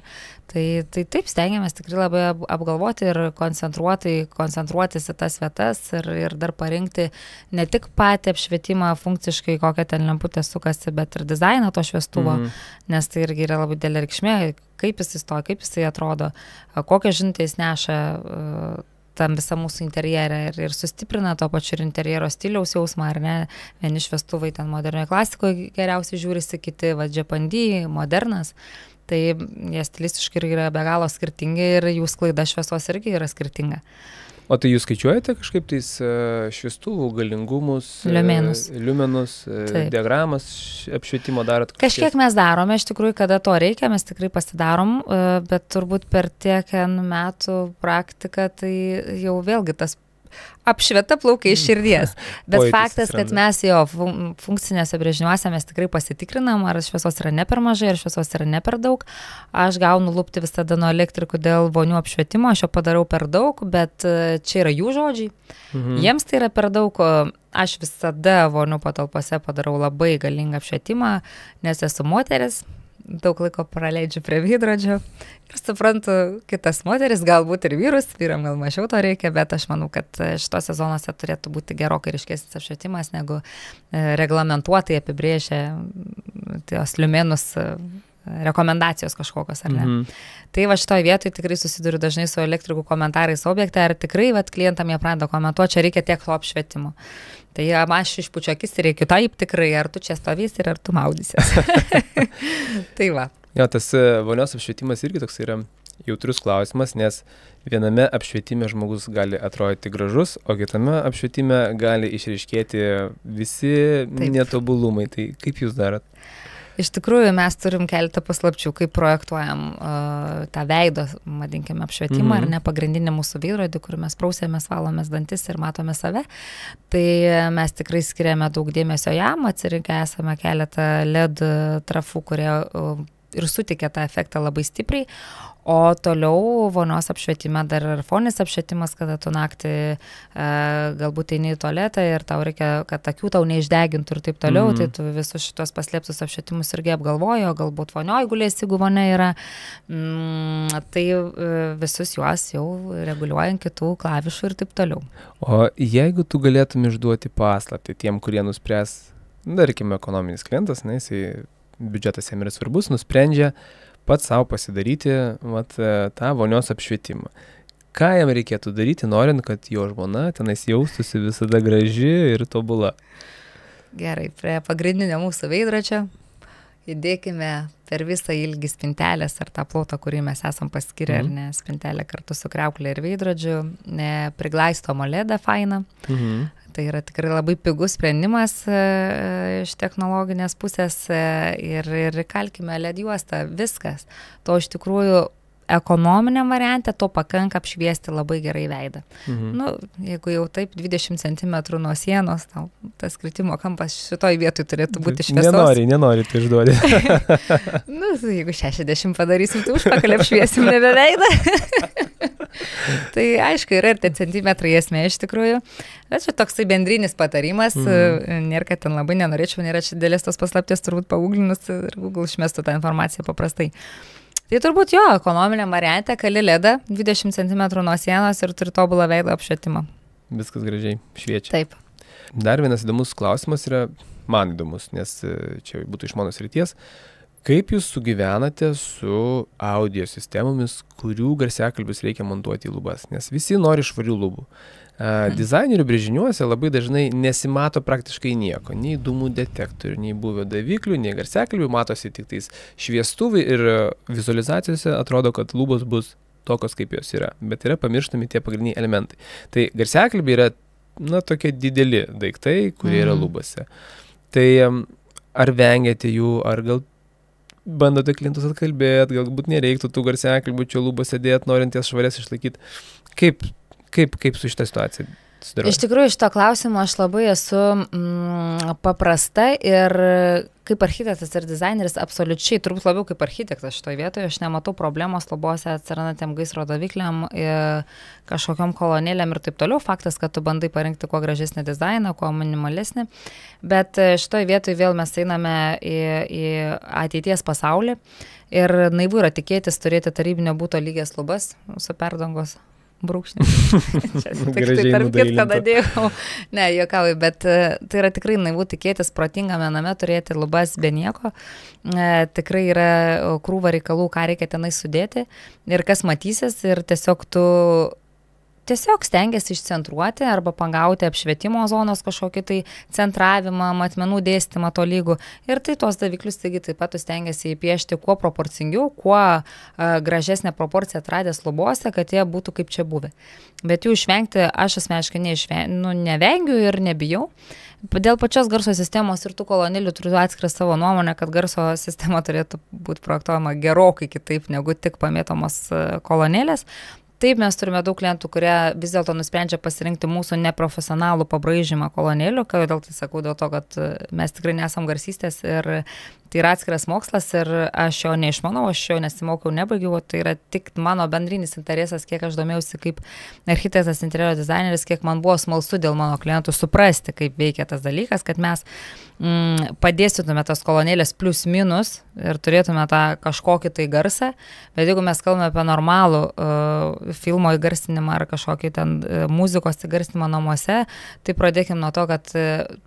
Tai taip stengiamės tikrai labai apgalvoti ir koncentruotis į tas vietas ir dar parinkti ne tik patį apšvietimą funkciškai, kokią ten lemputę sukasi, bet ir dizainą to šviestuvo, nes tai irgi yra labai didelė reikšmė, kaip jisai stoja, kaip jisai atrodo, kokią žinutę jis neša tam visą mūsų interjerą ir sustiprina to pačiu ir interjero stiliaus jausmą, ar ne, vieni šviestuvai ten modernioje klasikoje geriausiai žiūrisi, kiti Japandy, modernas, tai jie stilistiškai yra be galo skirtingi ir jų sklaida šviesos irgi yra skirtinga. O tai jūs skaičiuojate kažkaip tais šviestuvų galingumus, liumenus, diagramas apšvietimo darot? Kažkiek mes darome, iš tikrųjų, kada to reikia, mes tikrai pasidarom, bet turbūt per tiek metų praktiką, tai jau vėlgi tas apšvieta plaukia iš širdies. Bet faktas, kad mes jo funkcinėse brėžiniuose mes tikrai pasitikrinam, ar šviesos yra ne per mažai, ar šviesos yra ne per daug. Aš gaunu lupti visada nuo elektrikų dėl vonių apšvietimo, aš jo padarau per daug, bet čia yra jų žodžiai. Jiems tai yra per daug. Aš visada vonių patalpose padarau labai galingą apšvietimą, nes esu moteris. Daug laiko praleidžiu prie veidrodžio ir suprantu, kitas moteris, galbūt ir vyrus, vyram gal mažiau to reikia, bet aš manau, kad šitose zonose turėtų būti gerokai ryškesnis apšvietimas, negu reglamentuotai apibrėžia tos liumenus rekomendacijos kažkokios, ar ne. Tai va šitoj vietoj tikrai susiduriu dažnai su elektrikų komentarais objekte, ar tikrai klientam jie pradeda komentuoti, čia reikia tiek to apšvietimo. Tai aš išpučiu akis ir reikiu taip tikrai, ar tu čia stovys ir ar tu maudysies. Tai va. Jo, tas vonios apšvietimas irgi toks yra jautrus klausimas, nes viename apšvietime žmogus gali atrodyti gražus, o kitame apšvietime gali išryškėti visi netobulumai. Tai kaip jūs darot? Iš tikrųjų, mes turim keletą paslapčių, kaip projektuojam tą veido, vadinkime, apšvietimą, ar ne pagrindinį mūsų veidrodį, kur mes prausėmės, valomės dantis ir matome save. Tai mes tikrai skiriame daug dėmesio jam, atsirinkę esame keletą LED trafų, kurie ir suteikia tą efektą labai stipriai. O toliau vonios apšvietime dar ir foninis apšvietimas, kada tu naktį galbūt eini į tualetą ir tau reikia, kad akių tau neišdegintų ir taip toliau, tai tu visus šitos paslėptus apšvietimus irgi apgalvoji, o galbūt vonioj gulėsi, jeigu vonia yra, tai visus juos jau reguliuojant kitų klavišų ir taip toliau. O jeigu tu galėtum išduoti paslaptį tiem, kurie nuspręs, tarkime, ekonominis klientas, jisai biudžetas jam yra svarbus, nusprendžia pats savo pasidaryti tą vonios apšvietimą. Ką jam reikėtų daryti, norint, kad jo žmona tenais jaustųsi visada graži ir tobula? Gerai, prie pagrindinio mūsų veidrodžio įdėkime per visą ilgį spintelės ar tą plotą, kurį mes esam paskirę, ar ne, spintelę kartu su kriauklė ir veidrodžiu, priglaistomo ledą fainą. Tai yra tikrai labai pigus sprendimas iš technologinės pusės ir kalkime LED juostą, viskas. To iš tikrųjų ekonominiam variante to pakanka apšviesti labai gerai veidą. Jeigu jau taip 20 cm nuo sienos, tas kritimo kampas šitoj vietoj turėtų būti šviesos. Nenori tai išduoti. Jeigu 60 padarysim, tai užpakalį apšviesim nebe veidą. Tai aišku, yra ir tie centimetrai esmė iš tikrųjų. Bet čia toksai bendrinis patarimas, nėra, kad ten labai nenorėčiau, nėra čia dėlės tos paslapties, turbūt pagooglinus ir Google išmestų tą informaciją paprastai. Tai turbūt jo, ekonominiam variante kali ledą 20 cm nuo sienos ir turi tobulą veido apšvietimą. Viskas gražiai šviečia. Taip. Dar vienas įdomus klausimas yra, man įdomus, nes čia būtų iš mano srities. Kaip jūs sugyvenate su audio sistemomis, kurių garsiakalbius reikia montuoti į lubas? Nes visi nori švarių lubų. Dizainerių brėžiniuose labai dažnai nesimato praktiškai nieko. Nei dūmų detektorių, nei buvio daviklių, nei garsiakalbių. Matosi tik tais šviestuvai ir vizualizacijose atrodo, kad lubos bus tokios, kaip jos yra. Bet yra pamirštami tie pagrindiniai elementai. Tai garsiakalbiai yra, tokie dideli daiktai, kurie yra lubose. Tai ar vengiate jų, ar gal bandote klientus atkalbėti, galbūt nereiktų tų garsiakalbių čia lubose dėti, norint jas švarias išlaikyti. Kaip su šitą situaciją sudaroti? Iš tikrųjų, šito klausimo aš labai esu paprasta ir kaip architektas ir dizaineris absoliučiai, turbūt labiau kaip architektas šitoje vietoje, aš nematau problemos lubose atsirandantiem gaisro davikliam, kažkokiom kolonėlėm ir taip toliau. Faktas, kad tu bandai parinkti kuo gražesnį dizainą, kuo minimalesnį, bet šitoje vietoje vėl mes einame į ateities pasaulį ir naivu yra tikėtis turėti tarybinio būto lygias lubas su perdangos brūkšnį. Čia tik tai tarp kitką dadėjau. Ne, juokauju, bet tai yra tikrai naivu tikėtis protingame name turėti lubas be nieko. Tikrai yra krūva reikalų, ką reikia tenai sudėti ir kas matysis ir tiesiog stengiasi išcentruoti arba pagauti apšvietimo zonos kažkokį tai centravimą, matmenų dėstymą to lygų. Ir tai tos daviklius taigi taip pat stengiasi įpiešti kuo proporcingiau, kuo gražesnę proporciją atradęs lubose, kad jie būtų kaip čia buvę. Bet jų išvengti aš asmeniškai nevengiu ir nebijau. Dėl pačios garso sistemos ir tų kolonėlių turiu atskirą savo nuomonę, kad garso sistema turėtų būti projektuojama gerokai kitaip negu tik pamėtomos kolonėlės. Taip, mes turime daug klientų, kurie vis dėlto nusprendžia pasirinkti mūsų neprofesionalų pabraižymą kolonėlių, kodėl tai sakau, dėl to, kad mes tikrai nesam garsystės ir tai yra atskiras mokslas ir aš jo neišmanau, aš jo nesimokiau, nebaigiau, tai yra tik mano bendrinis interesas, kiek aš domėjausi kaip architektas, interjero dizaineris, kiek man buvo smalsu dėl mano klientų suprasti, kaip veikia tas dalykas, kad mes padėstytume tas kolonėlės plius minus ir turėtume tą kažkokį tai garsą, bet jeigu mes kalbame apie normalų filmo įgarsinimą ar kažkokį ten muzikos įgarsinimą namuose, tai pradėkime nuo to, kad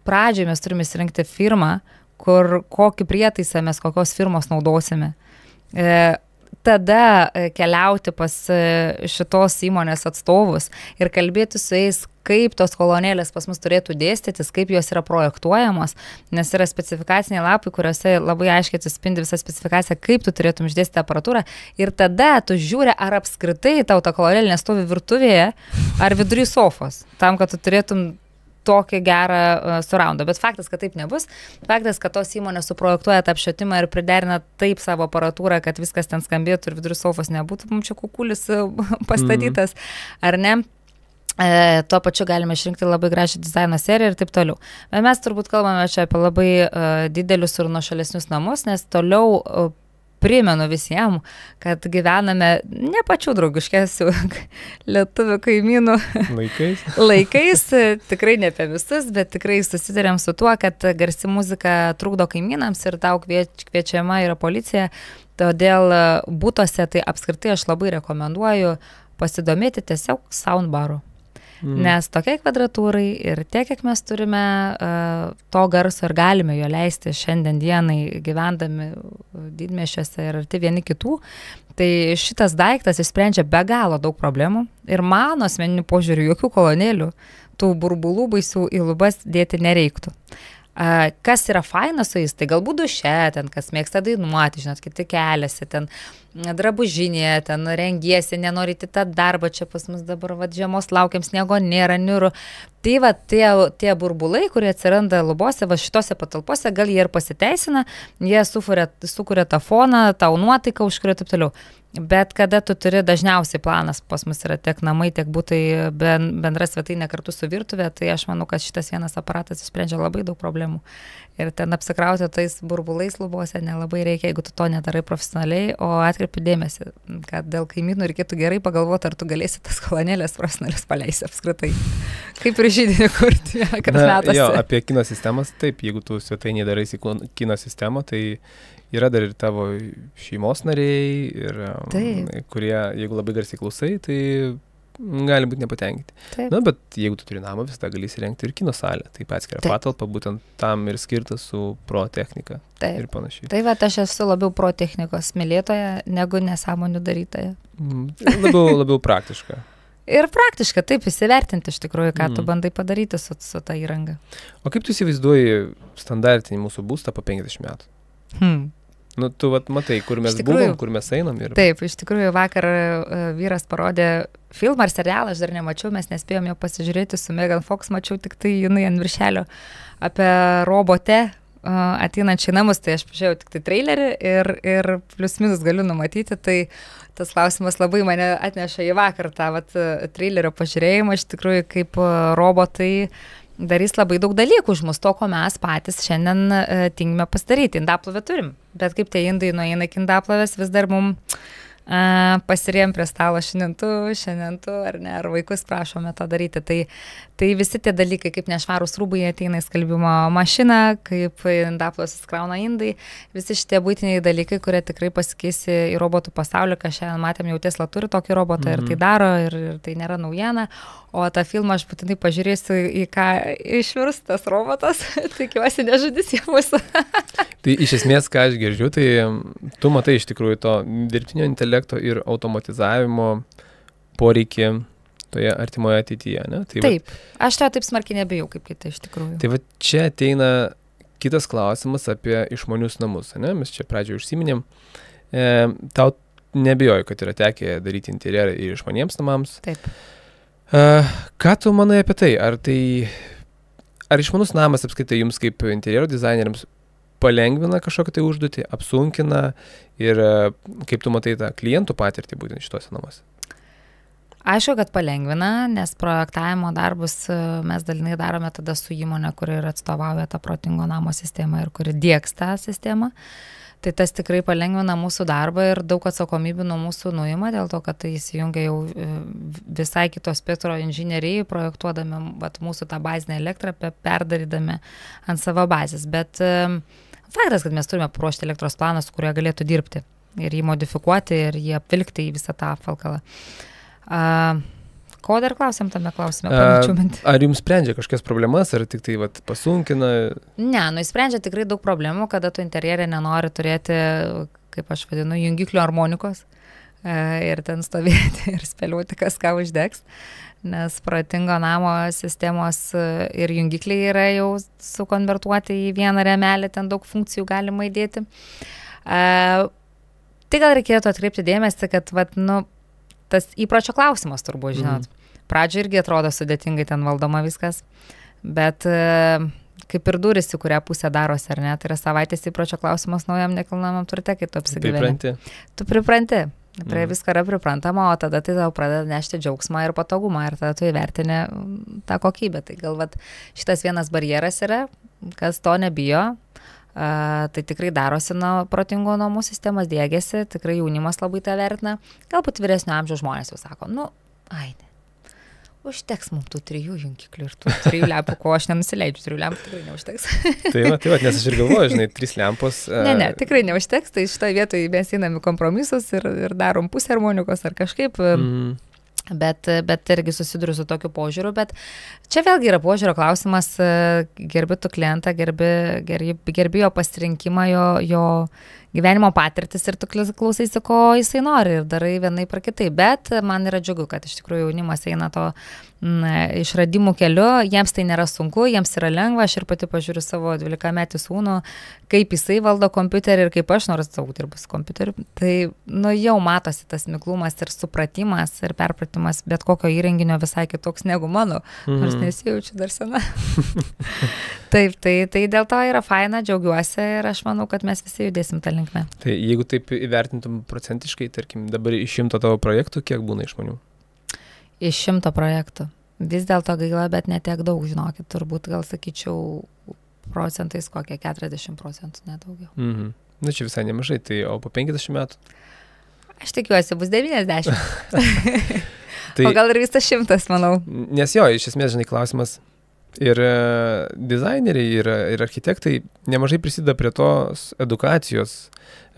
pradžiai mes turime įsirinkti firmą, kokį prietaisą mes kokios firmos naudosime. Tada keliauti pas šitos įmonės atstovus ir kalbėti su jais, kaip tos kolonėlės pas mus turėtų dėstytis, kaip jos yra projektuojamos, nes yra specifikaciniai lapai, kuriuose labai aiškiai atsispindi visa specifikacija, kaip tu turėtum išdėstyti aparatūrą ir tada tu žiūri, ar apskritai tau ta kolonėlė nestovi virtuvėje ar vidury sofos, tam, kad tu turėtum tokį gerą surroundą. Bet faktas, kad taip nebus. Faktas, kad tos įmonės suprojektuoja tą apšvietimą ir priderina taip savo aparatūrą, kad viskas ten skambėtų ir vidury sofos nebūtų mums čia kukulis pastatytas, ar ne. Tuo pačiu galime išrinkti labai gražią dizaino seriją ir taip toliau. Bet mes turbūt kalbame čia apie labai didelius ir nuošalesnius namus, nes toliau primenu visiems, kad gyvename ne pačių draugiškesių lietuvių kaimynų laikais, tikrai ne apie visus, bet tikrai susidurėm su tuo, kad garsi muzika trukdo kaimynams ir tau kviečiama yra policija, todėl būtuose tai apskritai aš labai rekomenduoju pasidomėti tiesiog soundbaru. Nes tokiai kvadratūrai ir tiek, kiek mes turime to garso ir galime jo leisti šiandien dienai gyvendami didmiesčiuose ir arti vieni kitų, tai šitas daiktas išsprendžia be galo daug problemų ir mano asmeniniu požiūriu jokių kolonėlių, tų burbulų baisių į lubas dėti nereiktų. Kas yra faina su jais, tai galbūt duše, ten kas mėgsta dainuoti, žinot, kiti keliasi, ten drabužinė, ten rengiesi, nenorite tą darbą, čia pas mus dabar žiemos laukiam, sniego nėra, niūru. Tai va, tie burbulai, kurie atsiranda lubose, va šitose patalpose, gal jie ir pasiteisina, jie sukuria tą foną, tau nuotaiką užkuria taip toliau. Bet kada tu turi dažniausiai planas, pas mus yra tiek namai, tiek būtai bendra svetainė kartu su virtuvė, tai aš manau, kad šitas vienas aparatas išsprendžia labai daug problemų. Ir ten apsikrauti tais burbulais lubose nelabai reikia, jeigu tu to nedarai profesionaliai, o atkreipti atkreipiu dėmesį, kad dėl kaimynų reikėtų gerai pagalvoti, ar tu galėsi tas kolonėlės profesionalius paleisti apskritai. Kaip ir žydinį kurti vieną kartą metuose. Jo, apie kino sistemas, taip, jeigu tu svetainį daraisi kino sistemą, tai yra dar ir tavo šeimos nariai, ir, kurie, jeigu labai garsiai klausai, tai gali būti nepatenkinti. Taip. Na, bet jeigu tu turi namą, visada gali įsirengti ir kino salę. Taip atskira patalpa, būtent tam ir skirta su pro technika. Taip. Ir panašiai. Tai va, aš esu labiau pro technikos mylėtoja negu nesąmonių darytoja. Labiau praktiška. Ir praktiška, taip, įsivertinti iš tikrųjų, ką tu bandai padaryti su ta įranga. O kaip tu įsivaizduoji standartinį mūsų būstą po 50 metų? Nu, tu matai, kur mes buvom, kur mes einam. Ir... Taip, iš tikrųjų, vakar vyras parodė filmą ar serialą, aš dar nemačiau, mes nespėjom jo pasižiūrėti su Megan Fox, mačiau tik tai jinai ant viršelio apie robotę ateinančiai namus, tai aš pažiūrėjau tik tai trailerį ir plius minus galiu numatyti, tai tas klausimas labai mane atneša į vakar tą trailerio pažiūrėjimą, iš tikrųjų, kaip robotai darys labai daug dalykų už mus, to, ko mes patys šiandien tingime pasidaryti. Indaplovę turim, bet kaip tie indai nueina iki indaplovės, vis dar mums pasirėjom prie stalo šiandien tu, ar ne, ar vaikus prašome to daryti. Tai visi tie dalykai, kaip nešvarūs rūbai ateina į skalbimo mašiną, kaip indaplovės įskrauna indai, visi šitie būtiniai dalykai, kurie tikrai pasikeis į robotų pasaulį, ką šiandien matėm, jau Tesla turi tokį robotą ir tai daro, ir tai nėra naujiena. O tą filmą aš būtinai pažiūrėsiu, į ką išvirs tas robotas, tikiuosi nežudys jie mūsų. Tai iš esmės, ką aš girdžiu, tai tu matai iš tikrųjų to dirbtinio intelekto ir automatizavimo poreikį toje artimoje ateityje, ne? Tai taip, aš to taip smarkiai nebijau, kaip kita iš tikrųjų. Tai va čia ateina kitas klausimas apie išmanius namus, ne? Mes čia pradžioje užsiminėm. Tau nebijoju, kad yra tekę daryti interjerą ir išmaniems namams. Taip. Ką tu manai apie tai? Ar išmanus namas apskritai jums kaip interjero dizaineriams palengvina kažkokią tai užduotį, apsunkina ir kaip tu matai tą klientų patirtį būtent šituose namuose? Aišku, kad palengvina, nes projektavimo darbus mes dalinai darome tada su įmonė, kuri ir atstovauja tą protingo namo sistemą ir kuri diegs tą sistemą. Tai tas tikrai palengvina mūsų darbą ir daug atsakomybių nuo mūsų nuima, dėl to, kad tai įsijungia jau visai kito spektro inžinieriai, projektuodami mūsų tą bazinę elektrą, perdarydami ant savo bazės. Bet faktas, kad mes turime paruošti elektros planą, su kuriuo galėtų dirbti ir jį modifikuoti ir jį apvilkti į visą tą apvalkalą. Ko dar klausėm tame klausime? Ar jums sprendžia kažkokias problemas, ar tik tai pasunkina? Ne, sprendžia tikrai daug problemų, kada tu interjerė nenori turėti, kaip aš vadinu, jungiklių harmonikos ir ten stovėti ir spėlioti, kas ką uždegs, nes protingo namo sistemos ir jungikliai yra jau sukonvertuoti į vieną rėmelį, ten daug funkcijų galima įdėti. Tai gal reikėtų atkreipti dėmesį, kad tas įpročio klausimas turbūt, žinot. Pradžioje irgi atrodo sudėtingai ten valdoma viskas, bet kaip ir durys, į kurią pusę darosi, ar ne, tai yra savaitės įpročio klausimas naujam nekilnojamam turte, kai tu apsigyveni. Tu pripranti. Prie visko yra priprantama, o tada tai tau pradeda nešti džiaugsmą ir patogumą ir tada tu įvertini tą kokybę. Tai gal šitas vienas barjeras yra, kas to nebijo. Tai tikrai darosi protingo namų sistemas, diegiasi, tikrai jaunimas labai tą vertina. Galbūt vyresnio amžiaus žmonės jau sako, užteks mums tų 3 jungiklių ir tų 3 lempų, ko aš nenusileidžiu, 3 lempų tikrai neužteks. Tai va, nes aš ir galvoju, žinai, 3 lempos. Ne, tikrai neužteks, tai šitoje vietoje mes einame kompromisus ir darom pusę harmonikos ar kažkaip. Bet irgi susiduriu su tokiu požiūriu, bet čia vėlgi yra požiūrio klausimas, gerbi tu klientą, gerbi jo pasirinkimą, jo gyvenimo patirtis ir tu klausaisi, ko jisai nori ir darai vienaip ar kitaip, bet man yra džiugu, kad iš tikrųjų jaunimas eina to išradimų keliu, jiems tai nėra sunku, jiems yra lengva, aš ir pati pažiūriu savo 12-metį sūnų, kaip jisai valdo kompiuterį ir kaip aš nors daug dirbu su kompiuteriu, tai jau matosi tas miklumas ir supratimas ir perpratimas bet kokio įrenginio visai kitoks negu mano, nors nesijaučiu dar sena. Taip, tai dėl to yra faina, džiaugiuosi ir aš manau, kad mes visi judėsim tą linkmę. Tai jeigu taip įvertintum procentiškai, tarkim, dabar iš 100 tavo projektų, kiek būna išmanių? Iš 100 projektų. Vis dėlto gaila, bet ne tiek daug, žinokit, turbūt gal sakyčiau procentais kokie 40%, nedaugiau. Na čia visai nemažai, tai o po 50 metų? Aš tikiuosi, bus 90. Tai, o gal ir visas 100, manau. Nes jo, iš esmės, žinai, klausimas ir dizaineriai, ir architektai nemažai prisideda prie tos edukacijos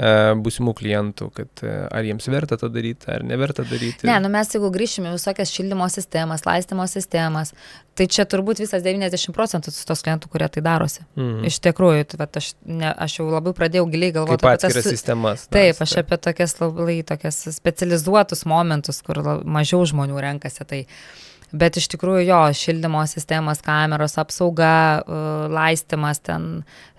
būsimų klientų, kad ar jiems verta tą daryti, ar neverta daryti. Ne, nu mes jeigu grįšime visokias šildymo sistemas, laistymo sistemas, tai čia turbūt visas 90% tos klientų, kurie tai darosi. Iš tikrųjų, tai, aš jau labai pradėjau giliai galvoti apie atskiras sistemas. Taip, aš apie tokias specializuotus momentus, kur mažiau žmonių renkasi. Tai. Bet iš tikrųjų jo, šildymo sistemas, kameros, apsauga, laistymas, ten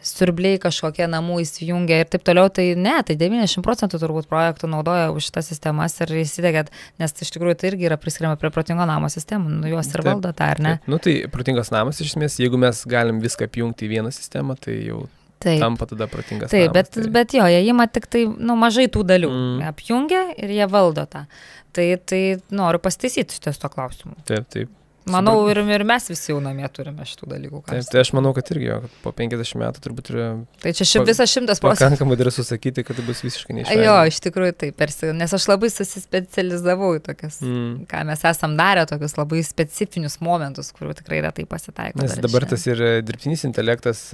siurbliai kažkokie namų įsijungia ir taip toliau, tai ne, tai 90% turbūt projektų naudoja už šitas sistemas ir įsidegė, nes iš tikrųjų tai irgi yra priskiriama prie protingo namo sistemų, nu juos ir valdo tą, ar ne? Taip. Nu tai protingas namas iš esmės, jeigu mes galim viską apjungti į vieną sistemą, tai jau tampa tada protingas namas. Taip, bet jo, jie ima tik tai, nu, mažai tų dalių, apjungia ir jie valdo tą. Tai noriu pasitaisyti šitas to klausimu. Taip. Manau, ir mes visi jau namie turime šitų dalykų. Taip, tai aš manau, kad irgi jo, kad po 50 metų turbūt yra... Tai čia visas 100%. Pakankamai drąsu sakyti, kad tai bus visiškai neišvengiama. Jo, iš tikrųjų taip, nes aš labai susispecializavau į tokias, ką mes esam darę, tokius labai specifinius momentus, kurių tikrai retai pasitaiko. Nes dabar tas ir dirbtinis intelektas,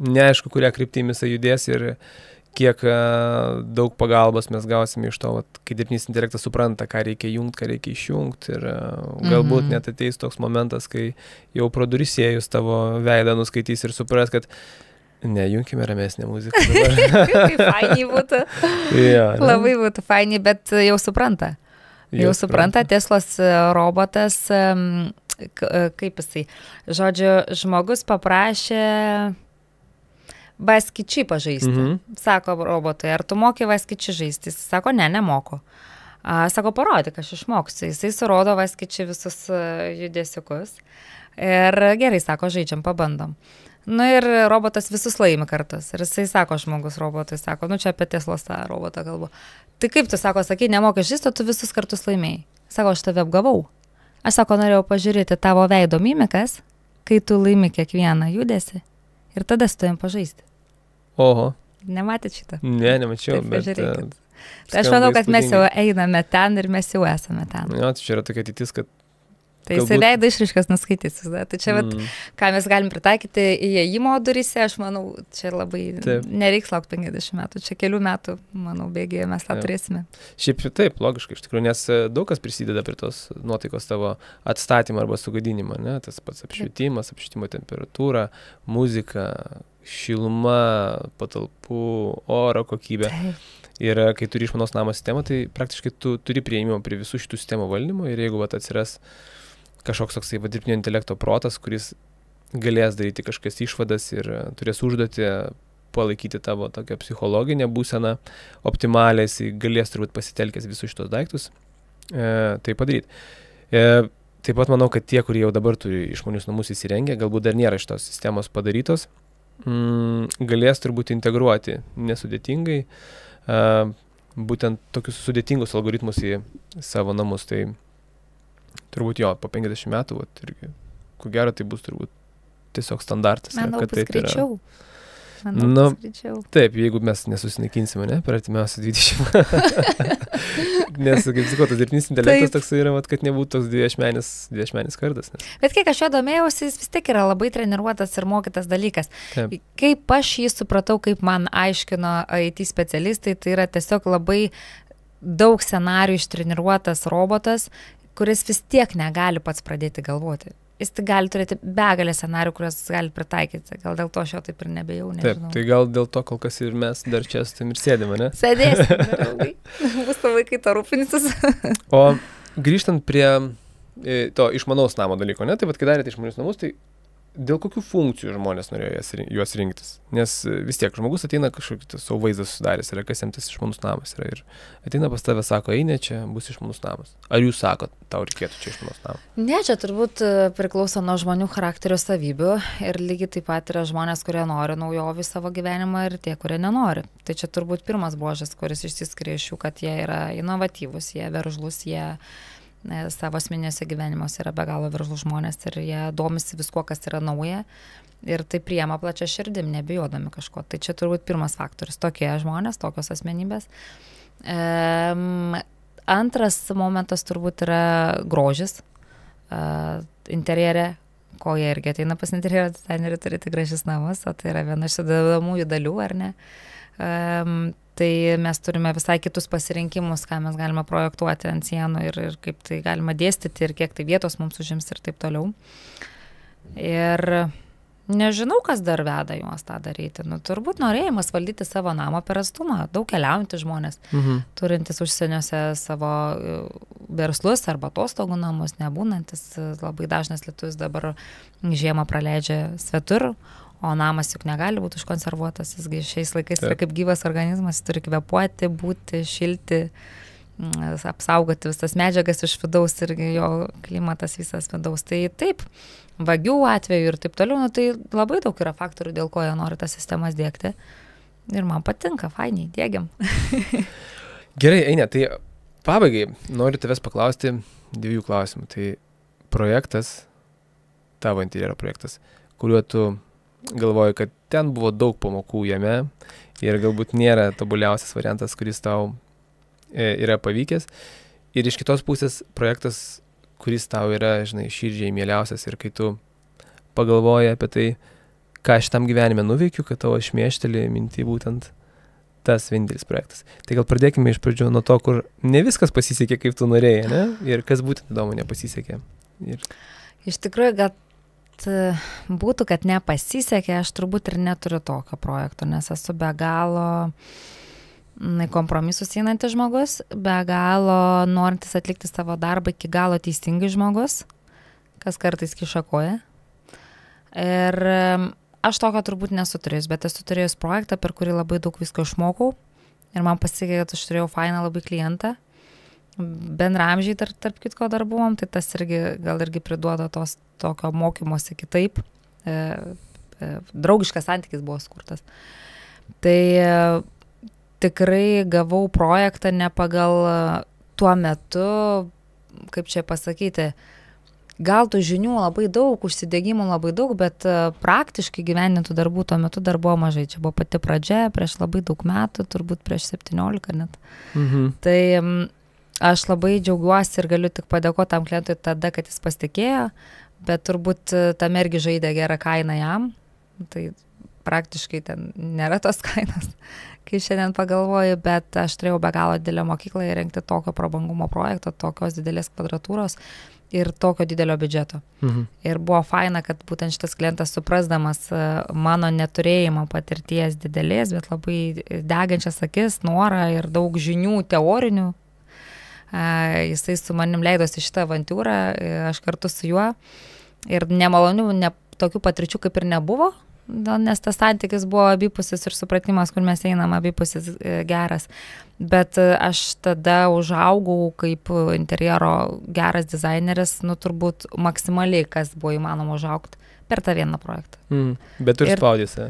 neaišku, kurią kryptimį jisai judės ir kiek daug pagalbos mes gausime iš to, kai dirbtinis intelektas supranta, ką reikia jungti, ką reikia išjungti ir galbūt net ateis toks momentas, kai jau pro duris įėjus tavo veidą nuskaitys ir supras, kad nejungkime ramesnę muziką. Kaip fainiai būtų. Labai būtų fainiai, bet jau supranta. Jau supranta, Teslos robotas, kaip jisai, žodžiu, žmogus paprašė vaskičiai pažaisti. Sako robotai, ar tu moki vaskičiai žaisti? Jis sako, ne, nemoku. Sako, parodyk, aš išmoksiu. Jisai surodo vaskičiai visus judesiukus. Ir gerai, sako, žaidžiam, pabandom. Nu ir robotas visus laimi kartas. Ir jisai sako, žmogus robotui, sako, nu čia apie Teslos tą robotą kalbu. Tai kaip tu, sako, sakai, nemoki žaisti, tu visus kartus laimėjai. Sako, aš tave apgavau. Aš, sako, norėjau pažiūrėti tavo veido mimikas, kai tu laimi kiekvieną judesį. Ir tada su tavim pažaisti. Oho. Nematėt šitą? Ne, nemačiau, bet... Tai aš manau, kad mes jau einame ten ir mes jau esame ten. Jo, tai čia yra tokia ateitis, kad... Tai jisai leido išraiškas nuskaitys. Tai čia, ką mes galim pritaikyti įėjimo duryse, aš manau, čia labai nereiks laukti 50 metų. Čia kelių metų, manau, bėgėje mes tą turėsime. Šiaip taip, logiškai, iš tikrųjų, nes daug kas prisideda prie tos nuotaikos tavo atstatymą arba sugadinimą, ne? Tas pats apšvietimas, apšvietimo temperatūra, muzika, šiluma, patalpų, oro kokybė. Ir kai turi išmanos namo sistemą, tai praktiškai tu turi prieimimą prie visų šitų sistemų valdymo ir jeigu atsiras kažkoks toksai dirbtinio intelekto protas, kuris galės daryti kažkas išvadas ir turės užduoti palaikyti tavo tokią psichologinę būseną optimalią, jis galės turbūt pasitelkęs visus šitos daiktus, tai padaryti. Taip pat manau, kad tie, kurie jau dabar turi išmanius namus įsirengę, galbūt dar nėra šitos sistemos padarytos, galės turbūt integruoti nesudėtingai būtent tokius sudėtingus algoritmus į savo namus. Tai turbūt jo, po 50 metų, irgi, ko gero, tai bus turbūt tiesiog standartas. Manau, bus greičiau. Taip, jeigu mes nesusinaikinsime, ne, per artimiausią 20. Nes, kaip sakau, tas dirbtinis intelektas toks yra, kad nebūtų toks dviešmenis kardas. Bet kiek aš jo domėjausi, jis vis tiek yra labai treniruotas ir mokytas dalykas. Taip. Kaip aš jį supratau, kaip man aiškino IT specialistai, tai yra tiesiog labai daug scenarijų ištreniruotas robotas, kuris vis tiek negali pats pradėti galvoti. Jis tik gali turėti begalę scenarių, kuriuos gali pritaikyti. Gal dėl to aš jo taip ir nebejau, nežinau. Taip, tai gal dėl to kol kas ir mes dar čia ir sėdime, ne? Sėdėsim, draugai. Bus to vaikai to rūpinsis. O grįžtant prie to išmanaus namo dalyko, ne? Tai kai darėte išmanius namus, tai dėl kokių funkcijų žmonės norėjo juos rinktis? Nes vis tiek žmogus ateina kažkokį savo vaizdą susidaręs, yra kas jam tas išmanus namas yra. Ir ateina pas tave, sako, eina, čia bus išmanus namas. Ar jūs sakot, tau reikėtų čia išmanus namas? Ne, čia turbūt priklauso nuo žmonių charakterio savybių ir lygiai taip pat yra žmonės, kurie nori naujovių savo gyvenimą ir tie, kurie nenori. Tai čia turbūt pirmas bruožas, kuris išsiskiria iš jų, kad jie yra inovatyvūs, jie veržlus, jie savo asmeniniuose gyvenimuose yra be galo veržlus žmonės ir jie domisi viskuo, kas yra nauja ir tai priema plačia širdim, nebijodami kažko. Tai čia turbūt pirmas faktorius. Tokie žmonės, tokios asmenybės. Antras momentas turbūt yra grožis interjere, ko jie irgi ateina pas interjero dizainerį turėti gražius namus, o tai yra viena iš sudedamųjų dalių, ar ne? Tai mes turime visai kitus pasirinkimus, ką mes galime projektuoti ant sienų ir kaip tai galima dėstyti ir kiek tai vietos mums užims ir taip toliau. Ir nežinau, kas dar veda juos tą daryti. Turbūt norėjimas valdyti savo namą per atstumą. Daug keliaujantys žmonės, turintys užsieniuose savo verslus arba atostogų namus, nebūnantis. Labai dažnas lietuvis dabar žiemą praleidžia svetur, o namas juk negali būti užkonservuotas. Jisgi šiais laikais yra kaip gyvas organizmas, jis turi kvėpuoti, būti, šilti, apsaugoti visas medžiagas iš vidaus ir jo klimatas visas vidaus. Tai taip, vagių atveju ir taip toliau, tai labai daug yra faktorių, dėl ko jie nori tas sistemas dėkti. Ir man patinka, fainiai, dėgiam. Gerai, Ainė, tai pabaigai noriu tavęs paklausti 2 klausimų. Tai projektas, tavo interjero projektas, kuriuo tu galvoju, kad ten buvo daug pamokų jame ir galbūt nėra tobuliausias variantas, kuris tau yra pavykęs. Ir iš kitos pusės projektas, kuris tau yra, žinai, širdžiai mieliausias ir kai tu pagalvoji apie tai, ką aš tam gyvenime nuveikiu, kad tavo šmėšteli minti būtent tas vienintelis projektas. Tai gal pradėkime iš pradžių nuo to, kur ne viskas pasisekė, kaip tu norėjai, ne? Ir kas būtent įdomu nepasisekė. Iš tikrųjų, kad būtų, kad nepasisekė, aš turbūt ir neturiu tokio projekto, nes esu be galo kompromisus einantis žmogus, be galo norintis atlikti savo darbą iki galo teisingai žmogus, kas kartais kiša koją. Ir aš tokio turbūt nesu turėjus, bet esu turėjus projektą, per kurį labai daug visko išmokau ir man pasisekė, kad aš turėjau fainą labai klientą. Bendramžiai tarp kitko dar buvom, tai tas gal irgi priduoda tokio mokymosi kitaip. Draugiškas santykis buvo skurtas. Tai tikrai gavau projektą ne pagal tuo metu, kaip čia pasakyti, gal tų žinių labai daug, užsidegimų labai daug, bet praktiškai gyvenintų darbų tuo metu dar buvo mažai. Čia buvo pati pradžia, prieš labai daug metų, turbūt prieš 17 net. Tai aš labai džiaugiuosi ir galiu tik padėkoti tam klientui tada, kad jis pasitikėjo, bet turbūt tam irgi žaidė gerą kainą jam. Tai praktiškai ten nėra tos kainos, kai šiandien pagalvoju, bet aš turėjau be galo didelę mokyklą įrengti tokio prabangumo projekto, tokios didelės kvadratūros ir tokio didelio biudžeto. Ir buvo faina, kad būtent šitas klientas, suprasdamas mano neturėjimo patirties didelės, bet labai degančias akis, norą ir daug žinių teorinių, jisai su manim leidosi šitą avantiūrą, aš kartu su juo ir nemalonių, tokių patirčių kaip ir nebuvo, nes tas santykis buvo abipusis ir supratimas, kur mes einam, abipusis geras. Bet aš tada užaugau kaip interjero geras dizaineris, turbūt maksimaliai, kas buvo įmanoma užaugti per tą vieną projektą. Bet tu ir spaudėsi?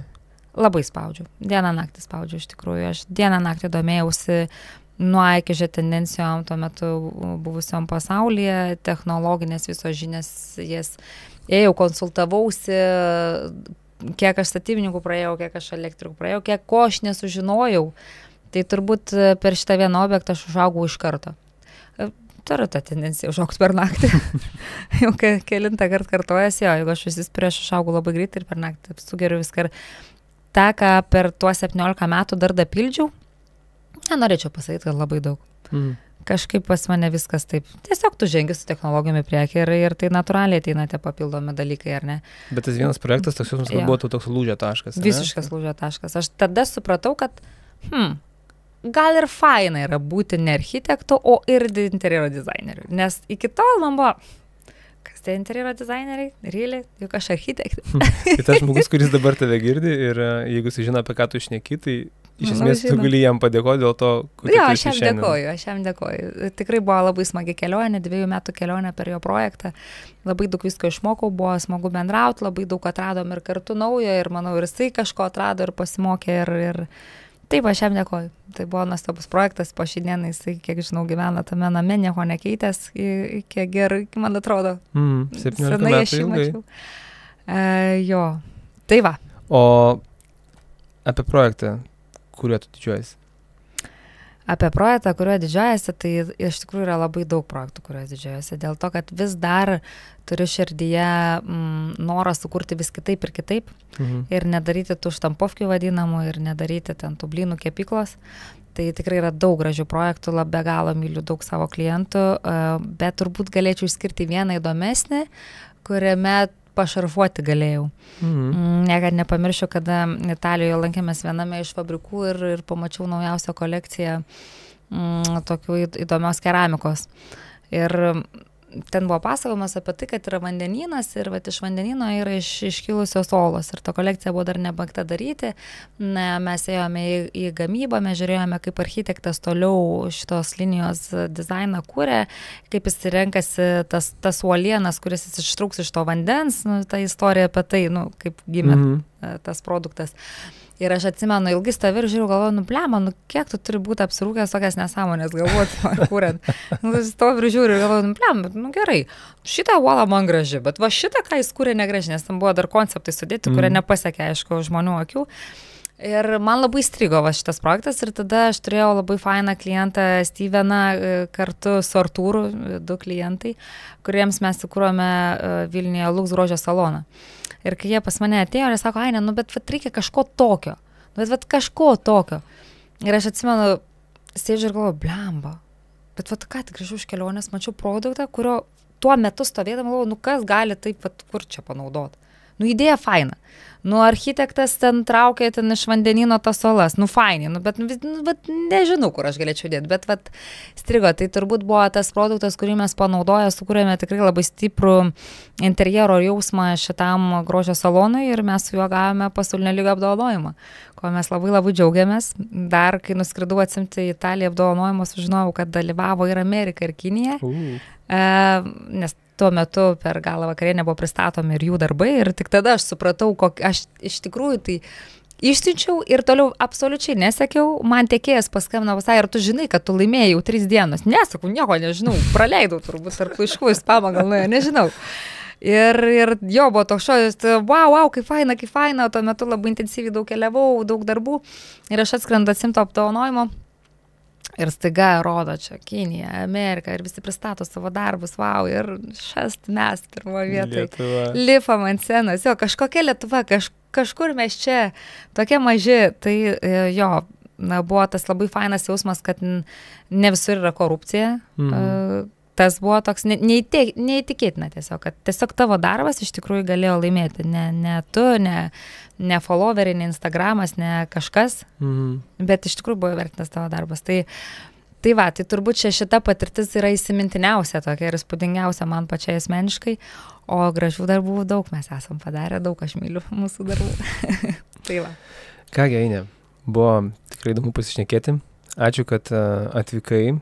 Labai spaudžiu. Dieną naktį spaudžiu iš tikrųjų. Aš dieną naktį domėjausi nuo iki tendencijom tuo metu buvusiom pasaulyje, technologinės visos žinias, jas ėjau, konsultavausi, kiek aš statybininkų praėjau, kiek aš elektrikų praėjau, kiek ko aš nesužinojau, tai turbūt per šitą vieną objektą aš užaugau iš karto. Turiu tą tendenciją užaugti per naktį. Jau kelintą kartą kartojasi, jeigu aš užsispiriu, aš užaugau labai greitai ir per naktį sugeriu viską. Ta, ką per tuos 17 metų dar dapildžiau, nenorėčiau pasakyti, kad labai daug. Kažkaip pas mane viskas taip. Tiesiog tu žengi su technologijami priekį ir tai natūraliai ateina tie papildomi dalykai, ar ne? Bet tas vienas projektas, toks jums buvo toks lūžio taškas. Visiškas lūžio taškas. Aš tada supratau, kad gal ir faina yra būti ne architektu, o ir interjero dizaineriu. Nes iki tol man buvo, kas tie interjero dizaineriai, really, juk aš architektė. Tai tas žmogus, kuris dabar tave girdi ir jeigu jis žino, apie ką tu šneki, tai iš esmės tu gali jam padėkoti dėl to, kokia tu esi šiandien. Aš jam dėkoju. Tikrai buvo labai smagi kelionė, 2 metų kelionė per jo projektą. Labai daug visko išmokau, buvo smagu bendrauti, labai daug atradom ir kartu naujo ir manau ir jisai kažko atrado ir pasimokė ir taip, aš jam dėkoju. Tai buvo nuostabus projektas, po šiandieną jisai, kiek žinau, gyvena tame name, nieko nekeitęs, kiek gerai, man atrodo. 17 metų ilgai. Jo, tai va. O apie projektą, kuriuo tu didžiuojasi? Apie projektą, kuriuo didžiuojasi, tai iš tikrųjų yra labai daug projektų, kuriuos didžiuojasi. Dėl to, kad vis dar turiu širdyje norą sukurti vis kitaip ir kitaip. Ir nedaryti tų štampovkių vadinamų, ir nedaryti ten tų blynų kepyklos. Tai tikrai yra daug gražių projektų, be galo myliu daug savo klientų, bet turbūt galėčiau išskirti vieną įdomesnį, kuriame pašarfuoti galėjau. Niekad nepamiršiu, kada Italijoje lankėmės viename iš fabrikų ir pamačiau naujausią kolekciją tokių įdomios keramikos. Ir ten buvo pasakojimas apie tai, kad yra vandenynas ir iš vandenyno yra iškilusios olos. Ir ta kolekcija buvo dar nebaigta daryti. Mes ėjome į gamybą, mes žiūrėjome, kaip architektas toliau šitos linijos dizainą kūrė, kaip jis renkasi tas uolienas, kuris jis ištrauks iš to vandens, ta istorija apie tai, kaip gimė tas produktas. Ir aš atsimenu, ilgai stovėjau ir žiūrėjau, galvoju, blema, kiek tu turi būti apsirūkęs tokias nesąmonės, galvoti, kuriant. Stoviu ir žiūriu ir galvoju, blema, gerai, šitą uolą man graži, bet va šitą, ką jis kūrė, negraži, nes tam buvo dar konceptai sudėti, kurie nepasiekė, aišku, žmonių akių. Ir man labai strigo šitas projektas ir tada aš turėjau labai fainą klientą Steveną kartu su Artūru, 2 klientai, kuriems mes įkūrėme Vilniuje Lux grožio saloną. Ir kai jie pas mane atėjo, jie sako, Ainė, bet reikia kažko tokio. Bet kažko tokio. Ir aš atsimenu, sėdžiu ir galvoju, blemba. Bet ką tik grįžau iš kelionės, mačiau produktą, kurio tuo metu stovėdama, galvoju, kas gali taip, kur čia panaudoti. Idėja faina. Architektas ten traukė ten iš vandenino tas olas. Fainai, bet nežinau, kur aš galėčiau dėti. Bet strigo, tai turbūt buvo tas produktas, kurį mes panaudoję, sukūrėme tikrai labai stiprų interjero jausmą šitam grožio salonui ir mes su juo gavome pasaulinio lygio apdovanojimą, ko mes labai labai džiaugiamės. Dar, kai nuskridau atsimti į Italiją apdovanojimą, sužinojau, kad dalyvavo ir Amerika, ir Kinija. Nes tuo metu per galą vakarienę buvo pristatomi ir jų darbai ir tik tada aš supratau, aš iš tikrųjų tai išsiunčiau ir toliau absoliučiai nesakiau, man tiekėjas paskambino visai, ir tu žinai, kad tu laimėjai jau 3 dienas. Nesakau, nieko nežinau, praleidau turbūt tarp laiškų, spamą gal nuėjo, nežinau. Ir jo, buvo toks šojas, wow, kaip faina, tuo metu labai intensyviai daug keliavau, daug darbų ir aš atskrendu atsimto apdovanojimo. Ir staiga rodo čia Kinija, Amerika ir visi pristato savo darbus, wow, ir šast mes pirmoje vietoje. Lipam ant scenos, jo, kažkokia Lietuva, kažkur mes čia, tokie maži, tai jo, buvo tas labai fainas jausmas, kad ne visur yra korupcija. Tas buvo toks neįtikėtina tiesiog, kad tiesiog tavo darbas iš tikrųjų galėjo laimėti, ne tu, ne followeriai, ne Instagramas, ne kažkas, bet iš tikrųjų buvo vertinas tavo darbas. Tai turbūt šita patirtis yra įsimintiniausia tokia ir įspūdingiausia man pačiai asmeniškai, o gražių darbų daug mes esam padarę, daug aš myliu mūsų darbų. Tai va. Kągi, Ainė, buvo tikrai įdomu pasišnekėti. Ačiū, kad atvykai.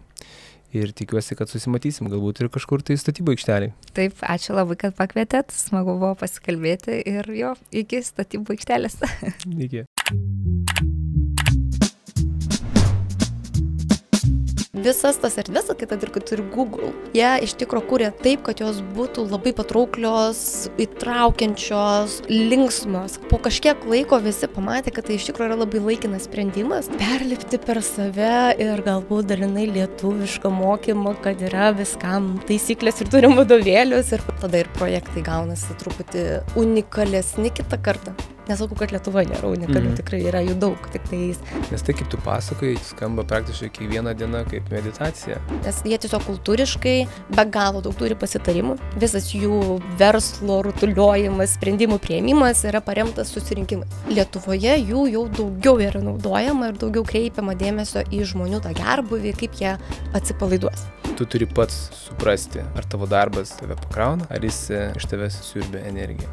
Ir tikiuosi, kad susimatysim, galbūt ir kažkur tai statybų aikštelėje. Taip, ačiū labai, kad pakvietėt, smagu buvo pasikalbėti ir jo, iki statybų aikštelės. Iki. Visas tas erdves, kaip ir Google, jie iš tikro kūrė taip, kad jos būtų labai patrauklios, įtraukiančios, linksmos. Po kažkiek laiko visi pamatė, kad tai iš tikro yra labai laikinas sprendimas. Perlipti per save ir galbūt dalinai lietuvišką mokymą, kad yra viskam taisyklės ir turim vadovėlius. Ir tada ir projektai gaunasi truputį unikalesni kitą kartą. Nesakau, kad Lietuva nėra unikalių, tikrai yra jų daug, tik tais. Nes tai, kaip tu pasakoji, skamba praktiškai kiekvieną dieną kaip meditacija. Nes jie tiesiog kultūriškai be galo daug turi pasitarimų. Visas jų verslo rutuliojimas, sprendimų priėmimas yra paremtas susirinkimais. Lietuvoje jų jau daugiau yra naudojama ir daugiau kreipiama dėmesio į žmonių tą gerbuvį, kaip jie atsipalaiduos. Tu turi pats suprasti, ar tavo darbas tave pakrauna, ar jis iš tavęs siurbia energiją.